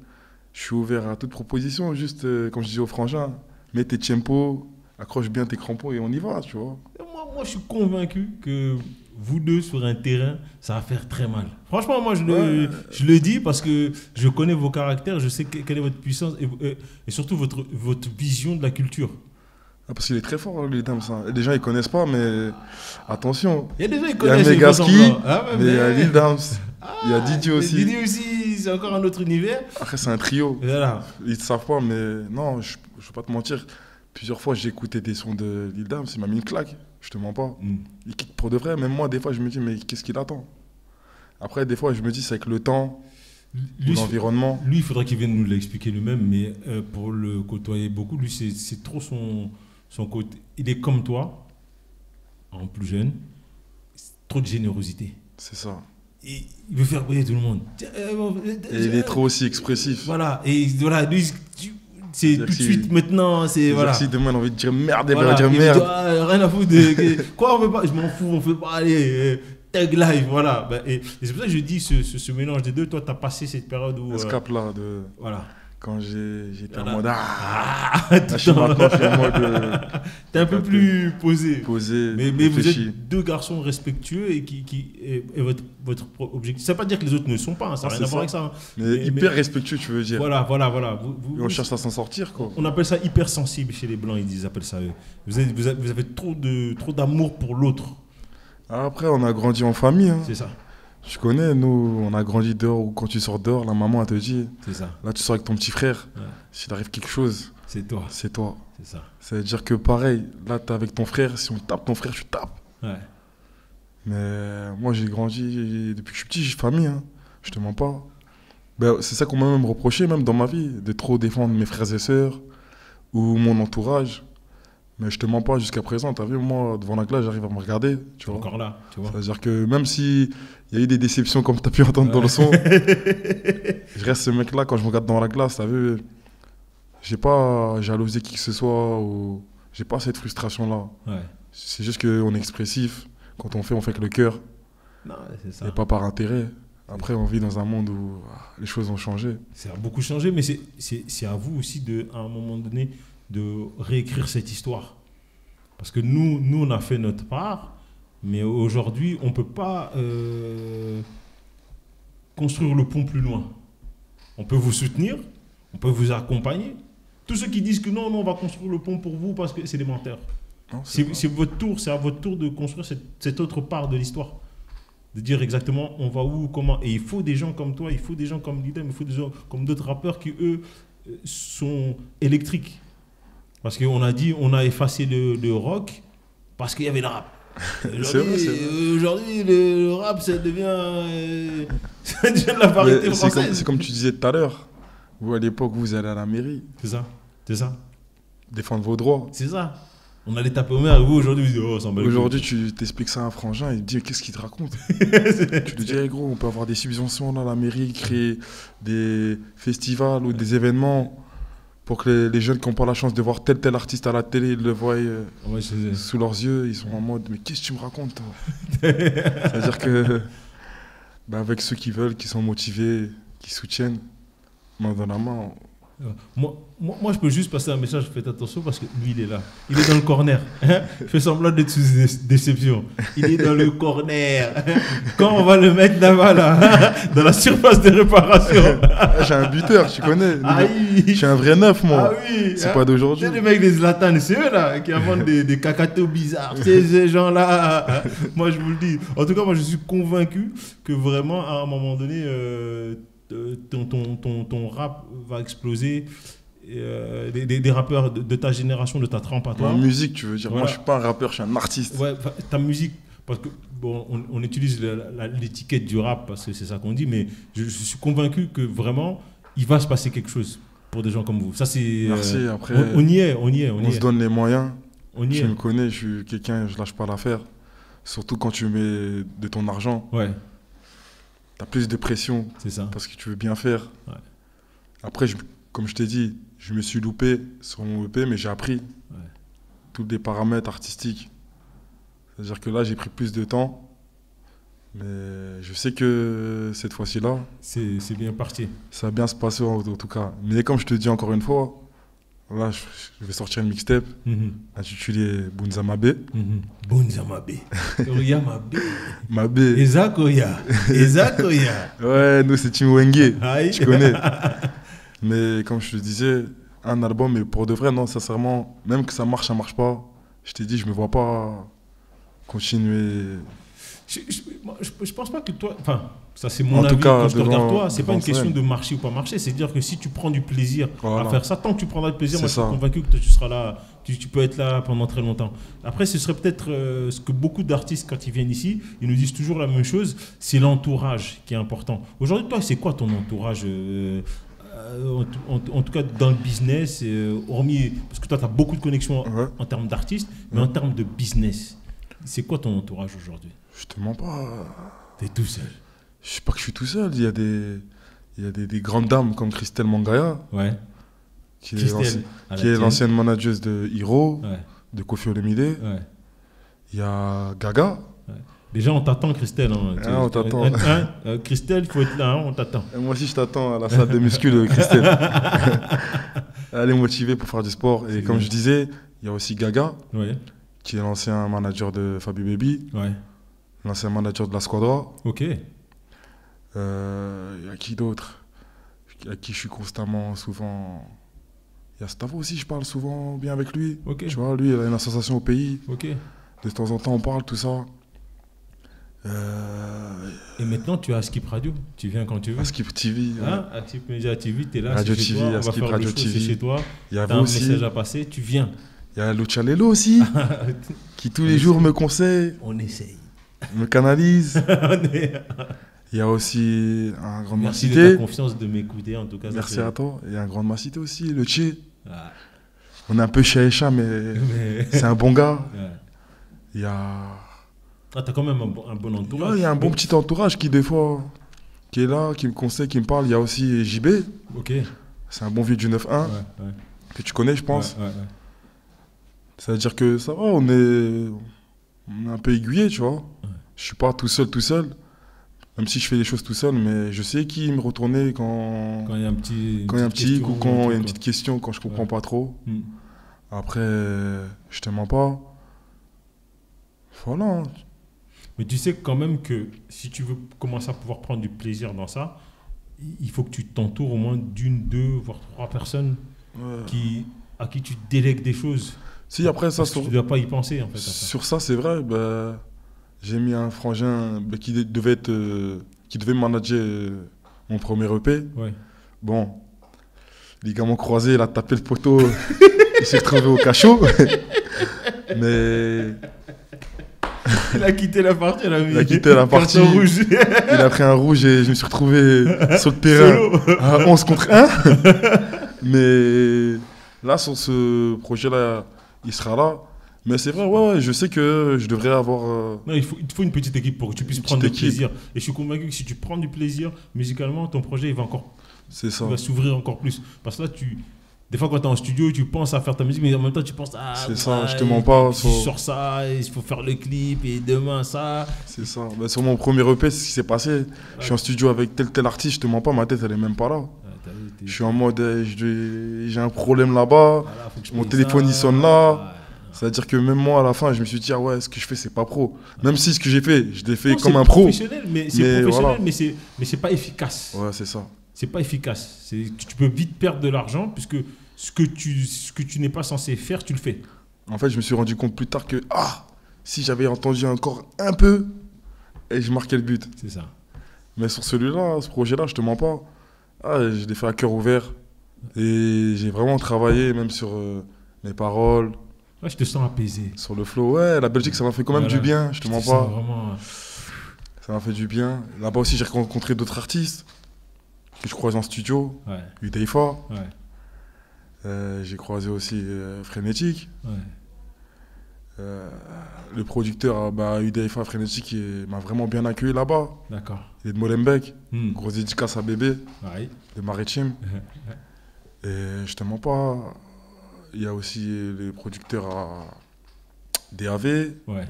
je suis ouvert à toute proposition. Juste, comme je disais aux frangins, mets tes tempos, accroche bien tes crampons et on y va, tu vois.
Moi, je suis convaincu que vous deux sur un terrain, ça va faire très mal. Franchement, moi, je le dis parce que je connais vos caractères, je sais quelle est votre puissance et surtout votre vision de la culture.
Ah, parce qu'il est très fort, les dames. Les gens, ils connaissent pas, mais attention.
Il y a des gens qui connaissent.
Il y a Megaski, mais il y a Lil Dams. Il y a Didi aussi.
Didi aussi, c'est encore un autre univers.
Après, c'est un trio.
Voilà.
Ils ne savent pas, mais non, je ne vais pas te mentir. Plusieurs fois, j'ai écouté des sons de Lil Dams, il m'a mis une claque. Je te mens pas. Il kick pour de vrai. Même moi, des fois, je me dis, mais qu'est-ce qu'il attend? Après, des fois, je me dis, c'est avec le temps, l'environnement.
Lui, il faudrait qu'il vienne nous l'expliquer lui-même, mais pour le côtoyer beaucoup, lui, c'est trop son côté. Il est comme toi, en plus jeune, trop de générosité.
C'est ça.
Et il veut faire briller tout le monde.
Et il est trop aussi expressif.
Voilà, et voilà, lui, c'est tout de suite maintenant. Voilà.
Si demain on a envie de dire merde, voilà, il va dire merde.
Rien à foutre. Quoi, on veut pas? Je m'en fous, on fait pas aller. Tag live, voilà. Et c'est pour ça que je dis ce mélange des deux. Toi, tu as passé cette période où.
Ce cap-là de.
Voilà.
Quand j'étais en mode
je suis maintenant en mode. T'es un peu plus posé. Mais vous êtes deux garçons respectueux et qui votre objectif. Ça ne veut pas dire que les autres ne sont pas, hein, ça n'a rien à voir avec ça. Hein.
Mais hyper respectueux, tu veux dire.
Voilà.
On cherche à s'en sortir, quoi.
On appelle ça hypersensible chez les Blancs, ils appellent ça eux. Vous avez trop d'amour pour l'autre.
Après, on a grandi en famille. Hein.
C'est ça.
Tu connais, nous, on a grandi dehors, où quand tu sors dehors, la maman, elle te dit,
c'est ça.
Là, tu sors avec ton petit frère, s'il arrive quelque chose,
c'est toi.
C'est toi.
C'est ça.
Ça veut dire que pareil, là, tu es avec ton frère, si on tape ton frère, tu tapes.
Ouais.
Mais moi, j'ai grandi, depuis que je suis petit, j'ai famille, hein. Je te mens pas. Ben, c'est ça qu'on m'a même reproché, même dans ma vie, de trop défendre mes frères et sœurs ou mon entourage. Mais je te mens pas, jusqu'à présent, tu as vu, moi, devant la glace, j'arrive à me regarder. Tu vois.
Encore là, tu vois.
C'est-à-dire que même s'il y a eu des déceptions, comme tu as pu entendre dans le son, je reste ce mec-là, quand je me regarde dans la glace, tu as vu, j'ai pas jalousé qui que ce soit, ou j'ai pas cette frustration-là. Ouais. C'est juste qu'on est expressif, quand on fait avec le cœur.
Non, c'est ça.
Et pas par intérêt. Après, on vit dans un monde où les choses ont changé.
Ça a beaucoup changé, mais c'est à vous aussi, à un moment donné, de réécrire cette histoire. Parce que nous, on a fait notre part, mais aujourd'hui, on ne peut pas construire le pont plus loin. On peut vous soutenir, on peut vous accompagner. Tous ceux qui disent que non, on va construire le pont pour vous parce que c'est des menteurs. C'est à votre tour de construire cette autre part de l'histoire. De dire exactement on va où, comment. Et il faut des gens comme toi, il faut des gens comme Lidam, il faut des gens comme d'autres rappeurs qui, eux, sont électriques. Parce qu'on a dit, on a effacé le rock parce qu'il y avait le rap. Aujourd'hui, le rap, ça devient de la variété française.
C'est comme tu disais tout à l'heure. Vous, à l'époque, vous allez à la mairie.
C'est ça.
Défendre vos droits.
C'est ça. On allait taper au maire et vous, aujourd'hui, vous dites, oh, ça
aujourd'hui, tu t'expliques ça à un frangin et il te dit, qu'est-ce qu'il te raconte? Tu lui dis, hey, gros, on peut avoir des subventions là, la mairie, créer des festivals ou des événements pour que les jeunes qui n'ont pas la chance de voir tel artiste à la télé, ils le voient sous leurs yeux, ils sont en mode, mais qu'est-ce que tu me racontes, toi? C'est-à-dire que, avec ceux qui veulent, qui sont motivés, qui soutiennent, main dans la main.
Moi, je peux juste passer un message, faites attention parce que lui, il est là. Il est dans le corner. Hein? Il fait semblant d'être sous déception. Il est dans le corner. Quand on va le mettre là-bas, là, dans la surface de réparation.
J'ai un buteur, tu connais. Je suis un vrai neuf, moi.
Ah oui,
c'est pas d'aujourd'hui.
C'est les mecs des Zlatan, c'est eux là qui inventent des cacatos bizarres. C'est ces gens-là. Moi, je vous le dis. En tout cas, moi, je suis convaincu que vraiment, à un moment donné, ton rap va exploser. Des rappeurs de ta génération, de ta trempe à toi.
En musique, tu veux dire. Voilà. Moi, je suis pas un rappeur, je suis un artiste.
Ouais, ta musique, parce que bon, on utilise l'étiquette du rap parce que c'est ça qu'on dit, mais je suis convaincu que vraiment, il va se passer quelque chose pour des gens comme vous. Ça, c'est.
Merci. Après,
on y est.
On se donne les moyens.
Tu
me connais, je suis quelqu'un, je lâche pas l'affaire. Surtout quand tu mets de ton argent.
Ouais.
Tu as plus de pression.
C'est ça.
Parce que tu veux bien faire.
Ouais.
Après, comme je t'ai dit, je me suis loupé sur mon EP, mais j'ai appris tous les paramètres artistiques. C'est-à-dire que là, j'ai pris plus de temps. Mais je sais que cette fois-ci-là...
C'est bien parti.
Ça va bien se passer en tout cas. Mais comme je te dis encore une fois, là, je vais sortir une mixtape intitulée Bunza Mabé.
Bunza Mabé. Oya Mabé.
Mabé.
Ezakoya.
Ouais, nous, c'est Team Wenge. Tu connais. Mais comme je te disais, un album, mais pour de vrai, non, sincèrement, même que ça marche pas, je t'ai dit, je me vois pas continuer.
Je pense pas que toi... Enfin, ça c'est mon avis, quand je te regarde toi, c'est pas une question de marcher ou pas marcher, c'est dire que si tu prends du plaisir à faire ça, tant que tu prendras du plaisir, moi je suis convaincu que tu seras là, tu peux être là pendant très longtemps. Après, ce serait peut-être ce que beaucoup d'artistes, quand ils viennent ici, ils nous disent toujours la même chose, c'est l'entourage qui est important. Aujourd'hui, toi, c'est quoi ton entourage en tout cas dans le business, hormis, parce que toi tu as beaucoup de connexions en termes d'artistes, mais en termes de business, c'est quoi ton entourage aujourd'hui?
Je te mens pas.
T'es tout seul?
Je sais pas que je suis tout seul, il y a des grandes dames comme Christelle Mangaya, qui est l'ancienne manageuse de Hiro, de Koffi Olomide. Il y a Gaga.
Déjà, on t'attend, Christelle.
On t'attend.
Christelle, il faut être là, on t'attend.
Et moi aussi, je t'attends à la salle de muscu de Christelle. Elle est motivée pour faire du sport. Et comme je disais, il y a aussi Gaga, qui est l'ancien manager de Fabi Baby, l'ancien manager de la Squadra.
Ok.
Il y a qui d'autre? À qui je suis constamment, souvent... Il y a Stavo aussi, je parle souvent bien avec lui. Tu vois, lui, il a une association au pays. De temps en temps, on parle, tout ça.
Et maintenant, tu as Skip Radio. Tu viens quand tu veux.
Skip TV.
Skip Media TV, tu es là.
Radio TV,
on va
Skip
faire
Radio
le show,
TV.
c'est chez toi.
Il y a
un message à passer, tu viens.
Il y a Lucha Lelo aussi, qui tous les jours me conseille.
On essaye.
Me canalise. Il y a aussi un grand
Merci
Macité.
de ta confiance de m'écouter, en tout cas.
Merci à toi. Il y a un grand Macité aussi, le Tché. On est un peu chat mais c'est un bon gars. Il y a...
t'as quand même un bon entourage.
Il y a un bon petit entourage qui, des fois, qui est là, qui me conseille, qui me parle. Il y a aussi JB. C'est un bon vieux du 9-1 que tu connais, je pense. C'est-à-dire que ça va, on est un peu aiguillé, tu vois. Je suis pas tout seul. Même si je fais les choses tout seul, mais je sais qui me retourner quand il y a un petit ou quand il y a une petite question, quand je comprends pas trop. Après, je te mens pas. Voilà.
Mais tu sais quand même que si tu veux commencer à pouvoir prendre du plaisir dans ça, il faut que tu t'entoures au moins d'une, deux, voire trois personnes à qui tu délègues des choses.
Si, après ça,
tu ne dois pas y penser en fait.
Sur ça, c'est vrai. J'ai mis un frangin qui devait manager mon premier EP. Bon, ligament croisé, il a tapé le poteau, il s'est retrouvé au cachot. Mais...
Il a quitté la partie,
il a quitté la partie.
Rouge.
Il a pris un rouge et je me suis retrouvé sur le terrain à 11 contre 1. Mais là, sur ce projet-là, il sera là. Mais c'est vrai, ouais, je sais que je devrais avoir...
Non, il te faut une petite équipe pour que tu puisses prendre du plaisir. Et je suis convaincu que si tu prends du plaisir, musicalement, ton projet, il va s'ouvrir encore plus. Parce que là, des fois, quand tu es en studio, tu penses à faire ta musique, mais en même temps, tu penses
c'est ça, je te mens pas.
Tu sors ça, il faut faire le clip, et demain, ça.
C'est ça. Bah, sur mon premier EP, c'est ce qui s'est passé. Ouais. Je suis en studio avec tel artiste, je te mens pas, ma tête, elle est même pas là. Je suis en mode, j'ai un problème là-bas, voilà, mon téléphone, il sonne là. Ouais. C'est-à-dire que même moi, à la fin, je me suis dit, ah ouais, ce que je fais, c'est pas pro. Même si ce que j'ai fait, je l'ai fait comme un pro.
C'est professionnel, voilà. mais c'est pas efficace.
Ouais, c'est ça.
C'est pas efficace. Tu peux vite perdre de l'argent puisque ce que tu n'es pas censé faire, tu le fais.
En fait, je me suis rendu compte plus tard que si j'avais entendu encore un peu, et je marquais le but.
C'est ça.
Mais sur celui-là, ce projet-là, je te mens pas. Je l'ai fait à cœur ouvert. Et j'ai vraiment travaillé même sur mes paroles.
Ouais, je te sens apaisé.
Sur le flow. Ouais, la Belgique, ça m'a fait quand même du bien. Je te mens pas. Vraiment... Ça m'a fait du bien. Là-bas aussi, j'ai rencontré d'autres artistes que je croise en studio.
Ouais.
Udeifa.
Ouais.
J'ai croisé aussi Frénétique.
Ouais.
Le producteur Udeifa Frénétique m'a vraiment bien accueilli là-bas.
D'accord.
Il est de Molenbeek. Grosse dédicace à Bébé.
Ouais.
De Maritime. Et je te mens pas. Il y a aussi les producteurs à DAV.
Ouais.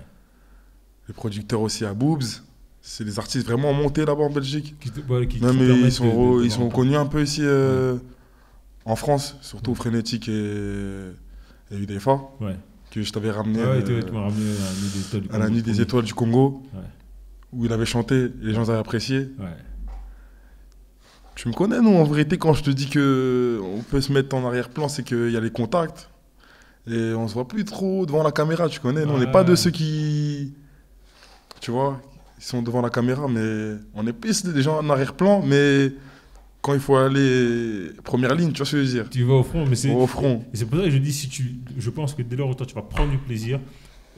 Les
producteurs aussi à Boobs. C'est des artistes vraiment montés là-bas en Belgique.
Même
ils sont connus un peu ici en France, surtout Frénétique et Udeifa, que je t'avais ramené,
tu m'as ramené
à la Nuit des Étoiles du Congo,
ouais.
Où il avait chanté, les gens avaient apprécié.
Ouais.
Tu me connais, nous, en vérité, quand je te dis qu'on peut se mettre en arrière-plan, c'est qu'il y a les contacts. Et on se voit plus trop devant la caméra, tu connais. Nous, on n'est pas de ceux qui... Tu vois, ils sont devant la caméra, mais on est plus des gens en arrière-plan, mais quand il faut aller première ligne, tu vois ce que je veux dire.
Tu vas au front, mais c'est
au front.
Et c'est pour ça que je dis, je pense que dès lors où toi tu vas prendre du plaisir,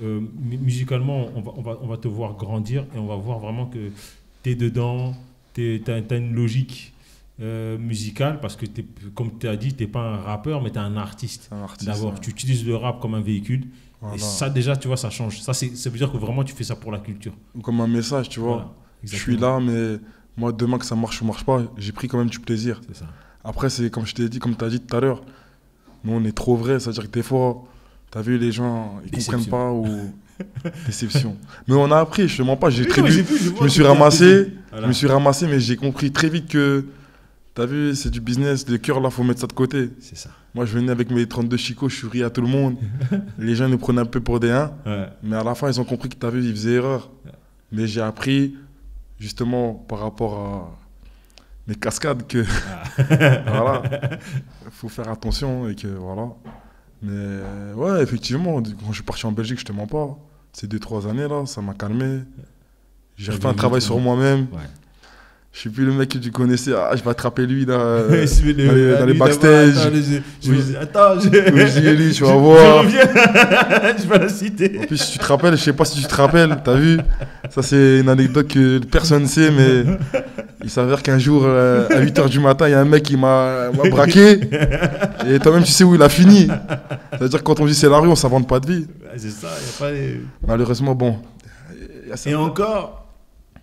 musicalement, on va te voir grandir et on va voir vraiment que tu es dedans, tu as une logique musicale, parce que comme tu as dit, tu n'es pas un rappeur, mais tu es un artiste. D'abord, tu utilises le rap comme un véhicule. Voilà. Et ça, déjà, tu vois, ça change. Ça veut dire que vraiment, tu fais ça pour la culture.
Comme un message, tu vois. Voilà, je suis là, mais moi, demain, que ça marche ou marche pas, j'ai pris quand même du plaisir.
C'est ça.
Après, c'est comme je t'ai dit, comme tu as dit tout à l'heure, nous, on est trop vrai. C'est-à-dire que des fois, tu as vu, les gens, ils ne comprennent pas ou... Déception. Mais on a appris, je te mens pas, je me suis ramassé, mais j'ai compris très vite que, tu as vu, c'est du business, le cœur, là, faut mettre ça de côté.
C'est ça.
Moi, je venais avec mes 32 chicots, je souris à tout le monde. Les gens nous prenaient un peu pour des 1. Ouais. Mais à la fin, ils ont compris que tu as vu, ils faisaient erreur. Ouais. Mais j'ai appris, justement, par rapport à mes cascades, que voilà, il faut faire attention et que voilà. Mais ouais, effectivement, quand je suis parti en Belgique, je te mens pas. Ces 2-3 années là, ça m'a calmé. J'ai fait un travail sur moi-même. Ouais. Je suis plus le mec que tu connaissais. Je vais attraper lui dans les backstage.
Attends,
lui, tu vas voir.
Je reviens. Je vais la citer.
En plus, si tu te rappelles, je sais pas si tu te rappelles, t'as vu. Ça, c'est une anecdote que personne ne sait, mais il s'avère qu'un jour, à 8h du matin, il y a un mec qui m'a braqué. Et toi-même, tu sais où il a fini. C'est-à-dire que quand on dit c'est la rue, on s'invente pas de vie.
C'est ça, il n'y a pas les...
Malheureusement, bon.
Et encore...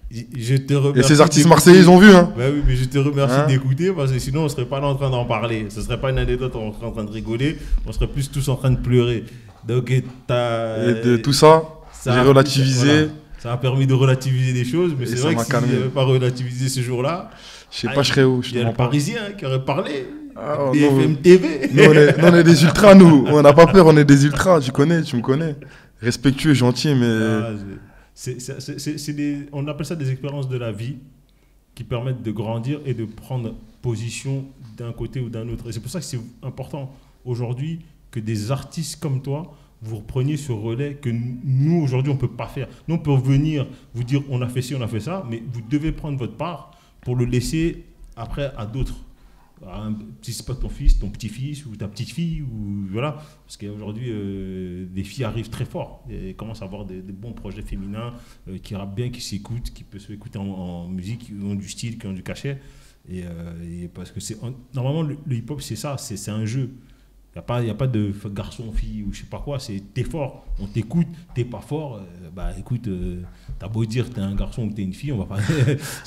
Je te remercie.
Et ces artistes marseillais, ils ont vu. Hein.
Bah oui, mais je te remercie d'écouter, parce que sinon on ne serait pas là en train d'en parler. Ce ne serait pas une anecdote, on serait en train de rigoler, on serait plus tous en train de pleurer. Donc, et
de tout ça j'ai relativisé.
Voilà, ça a permis de relativiser des choses, mais c'est vrai que si je n'avais pas relativisé ce jour-là,
je sais pas, je serais où.
Il y a le Parisien qui aurait parlé. BFM TV.
Nous, on est des ultras, nous. On n'a pas peur, on est des ultras. Tu me connais. Respectueux, gentil, mais...
on appelle ça des expériences de la vie qui permettent de grandir et de prendre position d'un côté ou d'un autre. Et c'est pour ça que c'est important aujourd'hui que des artistes comme toi, vous repreniez ce relais que nous, aujourd'hui, on ne peut pas faire. Nous, on peut venir vous dire on a fait ci, on a fait ça, mais vous devez prendre votre part pour le laisser après à d'autres. Si ce n'est pas ton fils, ton petit-fils ou ta petite-fille, ou voilà, parce qu'aujourd'hui des filles arrivent très fort et commencent à avoir des bons projets féminins qui rappent bien, qui s'écoutent, qui peuvent s'écouter en musique, qui ont du style, qui ont du cachet, et parce que normalement le hip-hop c'est ça, c'est un jeu. Il n'y a pas de garçon, fille ou je sais pas quoi. T'es fort, on t'écoute. T'es pas fort, bah écoute, t'as beau dire t'es un garçon ou t'es une fille, on va pas.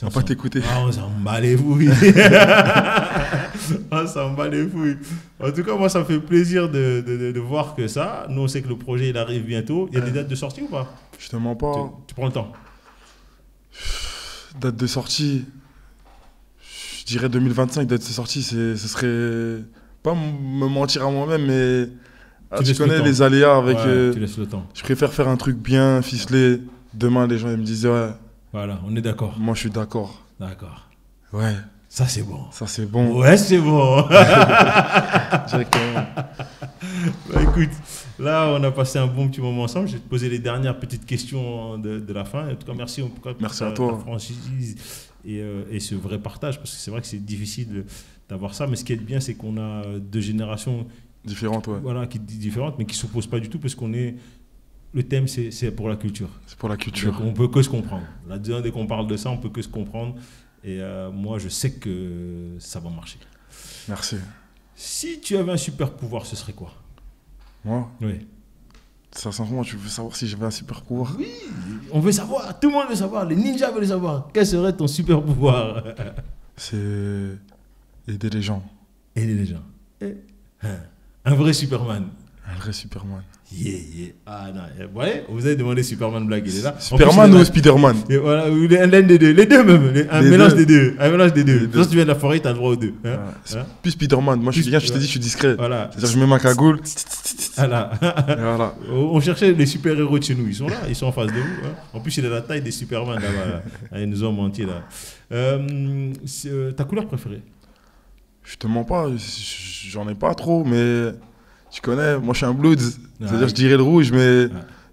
On va pas t'écouter.
Ah, on s'en bat les fouilles. On s'en bat les fouilles. En tout cas, moi, ça me fait plaisir de voir que ça. Nous, on sait que le projet, il arrive bientôt. Il y a des dates de sortie ou pas?
Je te mens pas.
Tu prends le temps.
Date de sortie, je dirais 2025. Date de sortie, ce serait pas me mentir à moi-même, mais tu connais les aléas avec.
Tu laisses le temps.
Je préfère faire un truc bien ficelé. Demain, les gens ils me disent ouais.
Voilà, on est d'accord.
Moi, je suis d'accord.
D'accord.
Ouais.
Ça, c'est bon.
Ça, c'est bon.
Ouais, c'est bon.
Directement.
Bah, écoute, là, on a passé un bon petit moment ensemble. Je vais te poser les dernières petites questions de la fin. En tout cas, merci pour
à toi.
Ta franchise et ce vrai partage, parce que c'est vrai que c'est difficile d'avoir ça. Mais ce qui est bien, c'est qu'on a deux générations
différentes, ouais.
Voilà, différentes, mais qui ne s'opposent pas du tout, parce qu'on est... Le thème, c'est pour la culture.
C'est pour la culture.
Donc, on peut que se comprendre. Là, dès qu'on parle de ça, on peut que se comprendre. Et moi, je sais que ça va marcher.
Merci.
Si tu avais un super pouvoir, ce serait quoi?
Moi?
Oui.
Sincèrement, tu veux savoir si j'avais un super pouvoir?
Oui, on veut savoir. Tout le monde veut savoir. Les ninjas veulent savoir. Quel serait ton super pouvoir?
C'est aider les gens.
Aider les gens. Un vrai Superman.
Un vrai Superman.
Yeah. Ah non, ouais, vous avez demandé Superman Black, il est là.
Superman ou Spiderman?
Voilà, l'un des deux, les deux même, un mélange des deux. Un mélange des deux. Si tu viens de la forêt, tu as le droit aux deux.
Plus Spiderman, moi je suis bien, je t'ai dit, je suis discret.
Voilà.
C'est-à-dire, je mets ma cagoule.
Voilà.
Voilà.
On cherchait les super-héros de chez nous, ils sont là, ils sont en face de vous. En plus, il a la taille des Superman là-bas. Là. Ils nous ont menti là. Ta couleur préférée?
Je te mens pas, j'en ai pas trop, mais. Tu connais, moi je suis un Bloods, c'est-à-dire je dirais le rouge, mais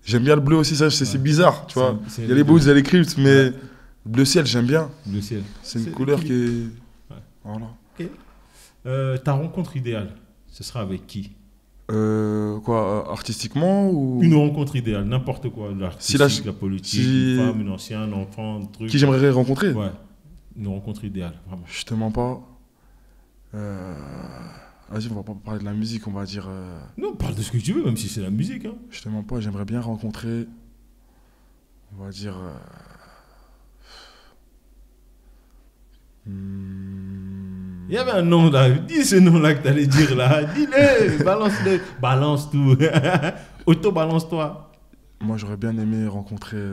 j'aime bien le bleu aussi, ça c'est bizarre, tu vois. Il y a les Bloods, il y a les Crips, mais le bleu ciel j'aime bien.
Bleu ciel.
C'est une couleur qui est... Voilà.
Okay. Ta rencontre idéale, ce sera avec qui?
Quoi, artistiquement ou...
Une rencontre idéale, n'importe quoi, l'artistique, la politique, une femme, une ancienne, un enfant, un truc.
Qui j'aimerais rencontrer?
Ouais, une rencontre idéale, vraiment.
Je te mens pas. Vas-y, on va pas parler de la musique, on va dire...
Non, parle de ce que tu veux, même si c'est la musique. Hein.
Je te mens pas, j'aimerais bien rencontrer... On va dire...
Il y avait un nom là, dis ce nom-là que tu allais dire là. Dis-le, balance-le, balance tout. Auto-balance-toi.
Moi, j'aurais bien aimé rencontrer...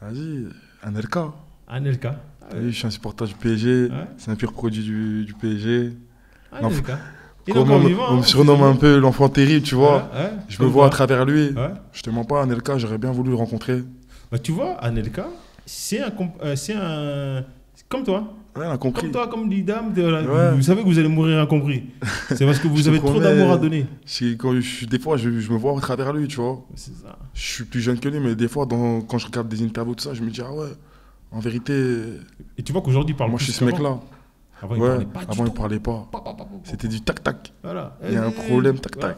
Vas-y, Anelka.
Anelka.
Je suis un supporter du PSG, c'est un pur produit du PSG.
On me
surnomme un peu l'enfant terrible, tu vois. Je me vois à travers lui. Je te mens pas, Anelka, j'aurais bien voulu le rencontrer.
Bah, tu vois, Anelka, c'est un comme toi.
Ouais, incompris.
Comme toi, comme Lidam. Vous savez que vous allez mourir incompris. C'est parce que vous avez trop d'amour à donner.
Des fois, je me vois à travers lui, tu vois.
C'est ça.
Je suis plus jeune que lui, mais des fois, quand je regarde des interviews, tout ça, je me dis, ah ouais, en vérité.
Et tu vois qu'aujourd'hui, il parle
moi, je suis ce mec-là.
Avant,
il parlait pas. C'était du tac-tac.
Voilà.
Il y a un problème, tac-tac.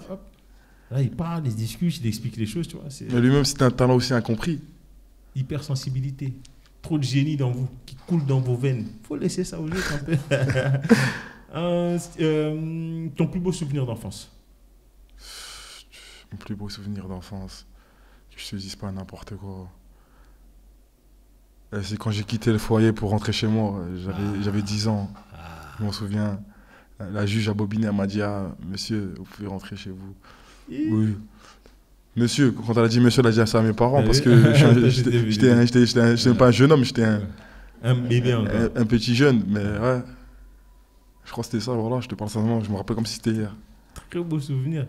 Là, il parle, il se discute, il explique les choses, tu vois.
Mais lui-même, c'était un talent aussi incompris.
Hypersensibilité. Trop de génie dans vous, qui coule dans vos veines. Faut laisser ça aux autres un peu. Ton plus beau souvenir d'enfance?
Mon plus beau souvenir d'enfance, que je te dise pas n'importe quoi. C'est quand j'ai quitté le foyer pour rentrer chez moi. J'avais 10 ans. Je m'en souviens. La juge a bobiné, elle m'a dit, monsieur, vous pouvez rentrer chez vous. Oui. Monsieur, quand elle a dit monsieur, elle a dit ça à mes parents, parce que j'étais pas un jeune homme, j'étais
un bébé encore.
Un petit jeune, mais ouais. Je crois que c'était ça, voilà, je te parle sincèrement, je me rappelle comme si c'était hier.
Très beau souvenir.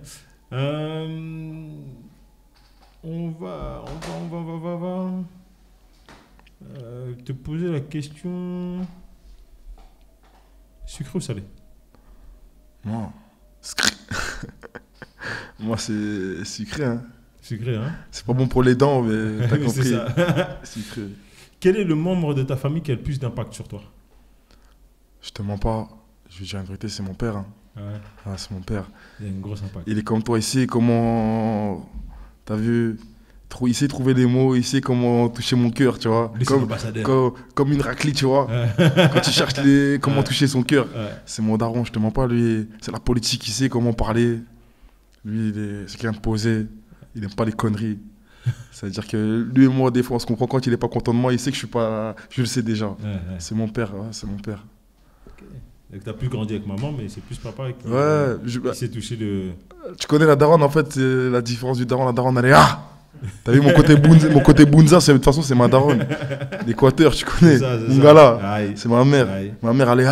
On va te poser la question. Sucré ou salé?
Non. Moi, c'est sucré, hein.
Sucré, hein.
C'est pas bon pour les dents, mais t'as compris.
C'est ça.
Sucré.
Quel est le membre de ta famille qui a le plus d'impact sur toi?
Je te mens pas. Je vais dire la vérité, c'est mon père. Hein.
Ah ouais.
Ah, c'est mon père.
Il a une grosse impact.
Il est comme toi ici, comment... T'as vu, il sait trouver les mots, il sait comment toucher mon cœur, tu vois. Comme une raclée, tu vois. Quand tu cherches comment toucher son cœur. C'est mon daron, je te mens pas, lui. C'est la politique, il sait comment parler. Lui, c'est quelqu'un de posé. Il n'aime pas les conneries. C'est-à-dire que lui et moi, des fois, on se comprend. Quand il n'est pas content de moi, il sait que je suis pas... Je le sais déjà. C'est mon père, c'est mon père.
Okay. Donc, tu n'as plus grandi avec maman, mais c'est plus papa qui s'est touché de...
Tu connais la daronne, en fait, la différence du daron. La daronne, elle est... T'as vu mon côté Bunza, de toute façon, c'est ma daronne. L'Équateur, tu connais. Mungala, c'est ma mère. Ma mère, elle est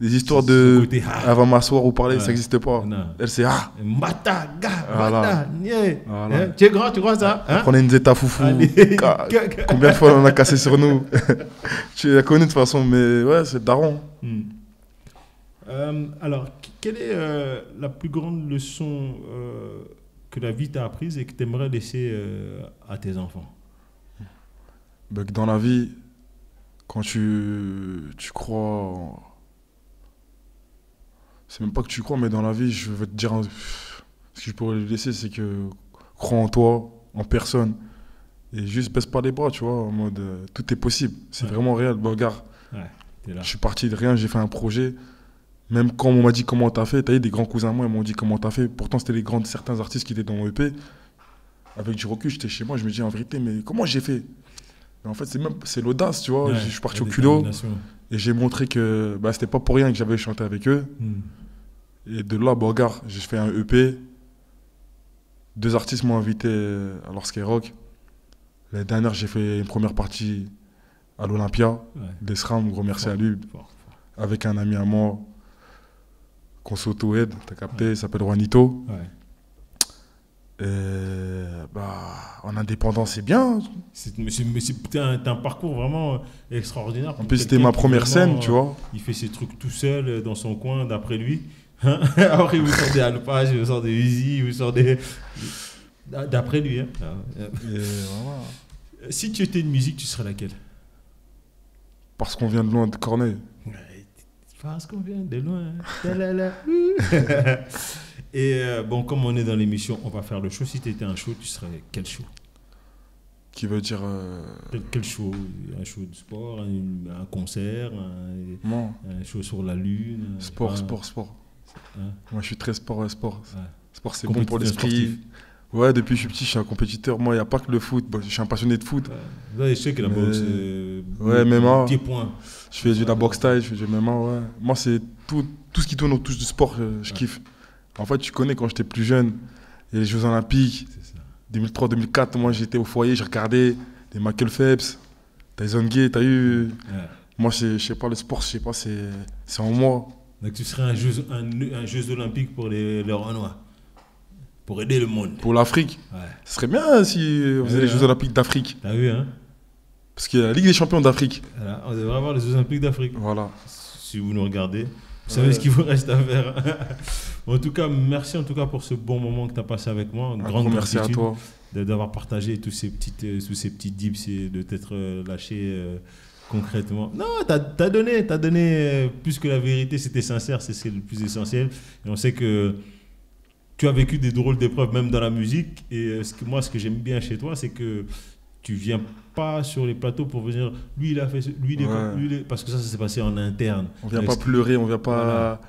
des histoires de... Elle va m'asseoir ou parler, ça n'existe pas. Non. Elle, c'est
Tu es grand, tu crois ça?
On est une zeta foufou. Combien de fois on a cassé sur nous? Tu la connais de toute façon, mais ouais, c'est le daron.
Alors, quelle est la plus grande leçon que la vie t'a apprise et que tu aimerais laisser à tes enfants?
Dans la vie, quand tu crois... C'est même pas que tu crois, mais dans la vie, je veux te dire... Ce que je pourrais lui laisser, c'est que crois en toi, en personne. Et juste baisse pas les bras, tu vois, en mode tout est possible. C'est vraiment réel. Regarde, je suis parti de rien, j'ai fait un projet. Même quand on m'a dit comment t'as fait, t'as eu des grands cousins à moi, ils m'ont dit comment t'as fait. Pourtant, c'était certains artistes qui étaient dans mon EP. Avec du recul, j'étais chez moi, je me dis en vérité, mais comment j'ai fait? Mais en fait, c'est l'audace, tu vois. Je suis parti au culot et j'ai montré que c'était pas pour rien que j'avais chanté avec eux. Et de là, regarde, j'ai fait un EP. 2 artistes m'ont invité à leur Skyrock. L'année dernière, j'ai fait une première partie à l'Olympia. Des SRAM, gros merci à lui. Avec un ami à moi. Qu'on s'auto-aide, t'as capté, il s'appelle Juanito. En indépendance, c'est bien.
C'est un parcours vraiment extraordinaire.
En plus, c'était ma première scène, tu vois.
Il fait ses trucs tout seul dans son coin, d'après lui. Après, il vous sort des alpages, il vous sort des Uzi, il vous sort des... D'après lui. Si tu étais une musique, tu serais laquelle?
Parce qu'on vient de loin de Corneille.
Parce qu'on vient de loin. Et comme on est dans l'émission, on va faire le show. Si tu étais un show, tu serais quel show?
Qui veut dire...
Quel show? Un show de sport, un concert, un show sur la lune?
Sport. Moi, je suis très sport. Sport, c'est bon pour l'esprit. Ouais, depuis que je suis petit, je suis un compétiteur. Moi, il n'y a pas que le foot. Je suis un passionné de foot.
Je sais que la boxe,
MMA.
Pied-point.
Je fais de la boxe taille, je fais du MMA, ouais. Moi, c'est tout ce qui tourne autour du sport, je kiffe. En fait, tu connais quand j'étais plus jeune, il y a les Jeux Olympiques, 2003-2004, moi j'étais au foyer, j'ai regardé les Michael Phelps, Tyson Gay, t'as eu... Moi, je sais pas, le sport, je sais pas, c'est en moi.
Donc tu serais un Jeux Olympiques pour les Renois, pour aider le monde.
Pour l'Afrique. Ce serait bien si vous faisiez les Jeux Olympiques d'Afrique.
T'as vu, hein?
Parce qu'il y a la Ligue des champions d'Afrique.
Voilà, on devrait avoir les Jeux Olympiques d'Afrique.
Voilà.
Si vous nous regardez, vous savez ce qu'il vous reste à faire. En tout cas, merci pour ce bon moment que tu as passé avec moi. Une grande
merci à toi
d'avoir partagé tous ces petits dips et de t'être lâché concrètement. Non, t'as donné plus que la vérité, c'était sincère, c'est le plus essentiel. Et on sait que tu as vécu des drôles d'épreuves même dans la musique. Et ce que j'aime bien chez toi, c'est que tu viens pas sur les plateaux pour venir, lui il a fait, parce que ça s'est passé en interne.
On vient pas pleurer, on vient pas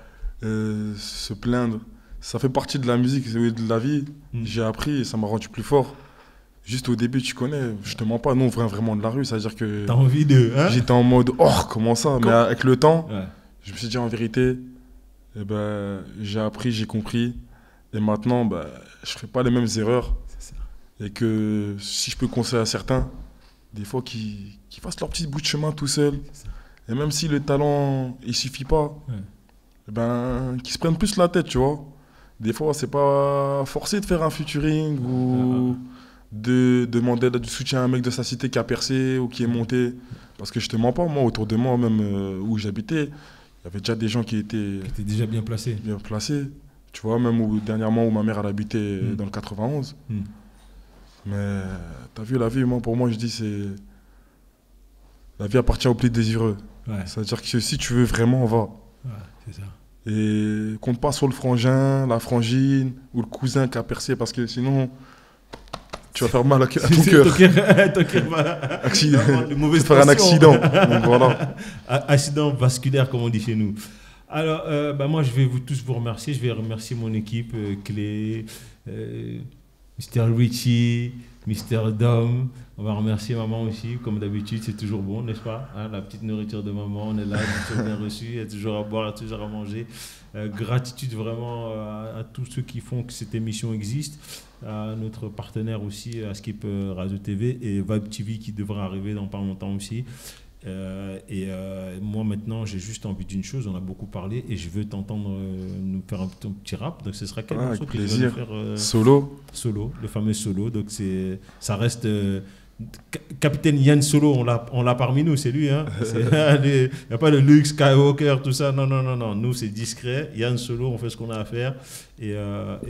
se plaindre. Ça fait partie de la musique, de la vie. J'ai appris et ça m'a rendu plus fort. Juste au début, tu connais, je te mens pas, nous on vient vraiment de la rue, c'est-à-dire que...
T'as envie de... Hein?
J'étais en mode, comment ça? Mais avec le temps, je me suis dit en vérité, j'ai appris, j'ai compris. Et maintenant, je ferai pas les mêmes erreurs. C'est ça. Et que si je peux conseiller à certains, des fois qu'ils fassent leur petit bout de chemin tout seul. Et même si le talent, il suffit pas, qu'ils se prennent plus la tête, tu vois. Des fois, c'est pas forcé de faire un featuring ou de demander du soutien à un mec de sa cité qui a percé ou qui est monté. Parce que je te mens pas, moi, autour de moi, même où j'habitais, il y avait déjà des gens qui étaient
déjà bien placés.
Bien placés. Tu vois, même dernièrement où ma mère elle habitait dans le 91. Mais t'as vu, la vie, pour moi, je dis, c'est... La vie appartient aux plus désireux. C'est-à-dire que si tu veux vraiment, on va.
C'est ça.
Et compte pas sur le frangin, la frangine ou le cousin qui a percé, parce que sinon, tu tu vas faire mal à ton cœur.
Ton cœur va
faire un accident. Donc voilà.
Accident vasculaire, comme on dit chez nous. Alors, moi, je vais tous vous remercier. Je vais remercier mon équipe, Clé, Mr. Richie, Mr. Dom. On va remercier maman aussi, comme d'habitude, c'est toujours bon, n'est-ce pas, hein, la petite nourriture de maman, on est là, toujours bien reçu, il y a toujours à boire, il y a toujours à manger. Gratitude vraiment à tous ceux qui font que cette émission existe, à notre partenaire aussi, à Skip Radio TV et Vibe TV qui devrait arriver dans pas longtemps aussi. Moi maintenant j'ai juste envie d'une chose, on a beaucoup parlé et je veux t'entendre nous faire un petit rap, donc ce sera quel morceau que tu vas nous faire Solo, le fameux Solo, donc ça reste Capitaine Yann Solo, on l'a parmi nous, c'est lui, hein. Il n'y a pas de Luke Skywalker, tout ça, non, nous c'est discret, Yann Solo, on fait ce qu'on a à faire et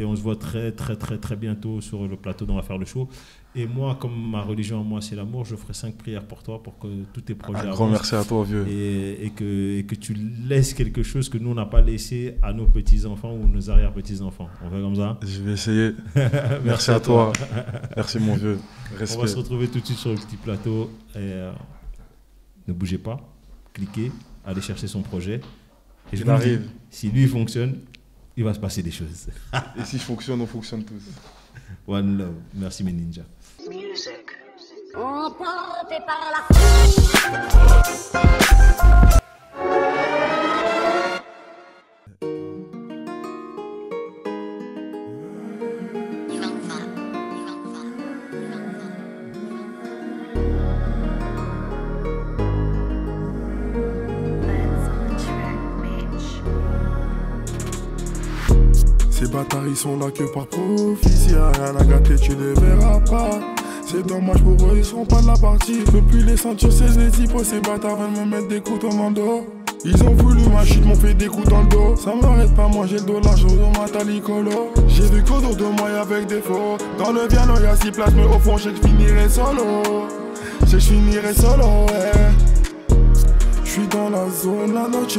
on se voit très très très très bientôt sur le plateau dont on va faire le show. Et moi, comme ma religion à moi c'est l'amour, je ferai 5 prières pour toi pour que tous tes projets avancent.
Grand merci à toi, vieux.
Et que tu laisses quelque chose que nous on n'a pas laissé à nos petits-enfants ou nos arrière-petits-enfants. On fait comme ça?
Je vais essayer. Merci à toi. Merci mon vieux. Respect.
On va se retrouver tout de suite sur le petit plateau. Et, ne bougez pas, cliquez, allez chercher son projet. Et je vous dis, si lui fonctionne, il va se passer des choses.
Et si je fonctionne, on fonctionne tous.
One love. Merci mes ninjas.
Music. Emporté par la
Ces bâtards ils sont là que par profit. S'il y a rien à gâter tu les verras pas. C'est dommage pour eux, ils seront pas de la partie. Je peux plus les sentir, c'est les typos. Ces bâtards veulent me mettre des coups dans mon dos. Ils ont voulu ma chute, m'ont fait des coups dans le dos. Ça m'arrête pas, moi j'ai le dollar, je de ma talicolo. J'ai vu qu'autour de moi y'avait des faux. Dans le piano y'a 6 places, mais au fond je sais que je finirai solo. Je sais que je finirai solo, ouais. Je suis dans la zone, la noche.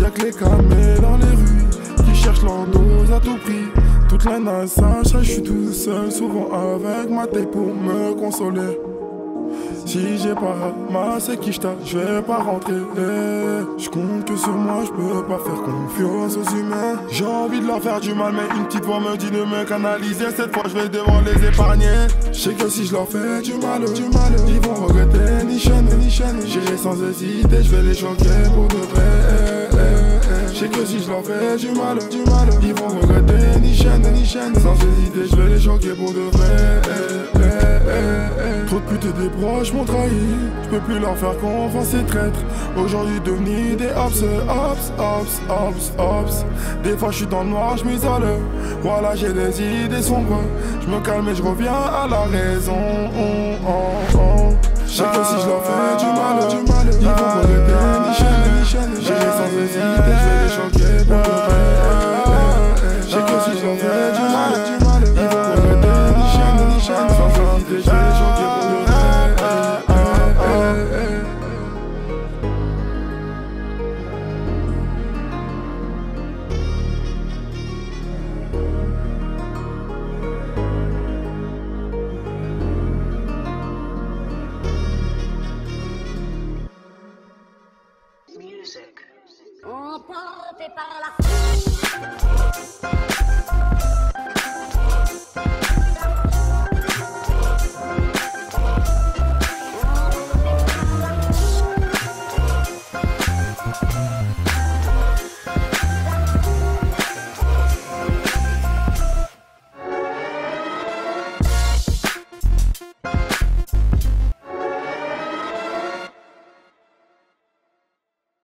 Y'a que les camés dans les rues qui cherchent leur dose à tout prix. Toute la NASA, je suis tout seul, souvent avec ma tête pour me consoler. Si j'ai pas ramassé qui je vais pas rentrer. Je compte que sur moi, je peux pas faire confiance aux humains. J'ai envie de leur faire du mal, mais une petite voix me dit de me canaliser. Cette fois, je vais devoir les épargner. Je sais que si je leur fais du mal, ils vont regretter ni chaîne. J'irai sans hésiter, je vais les choquer pour de vrai. Je sais que si je leur fais du mal, ils vont regretter ni chaîne. Sans hésiter, je vais les choquer pour de vrai. Trop de putes et des proches m'ont trahi. Je peux plus leur faire confiance, c'est traître. Aujourd'hui devenus des ops. Des fois je suis dans le noir, je m'isole. Voilà, j'ai des idées sombres. Je me calme et je reviens à la raison. Je sais que si je leur fais du mal, ils vont regretter ni chaîne. J'irai sans hésiter, je vais les choquer pour de vrai. Je sais que si je leur fais du mal, ils vont regretter ni chaîne. Sans hésiter, je vais les choquer pour de vrai.
Emporté par la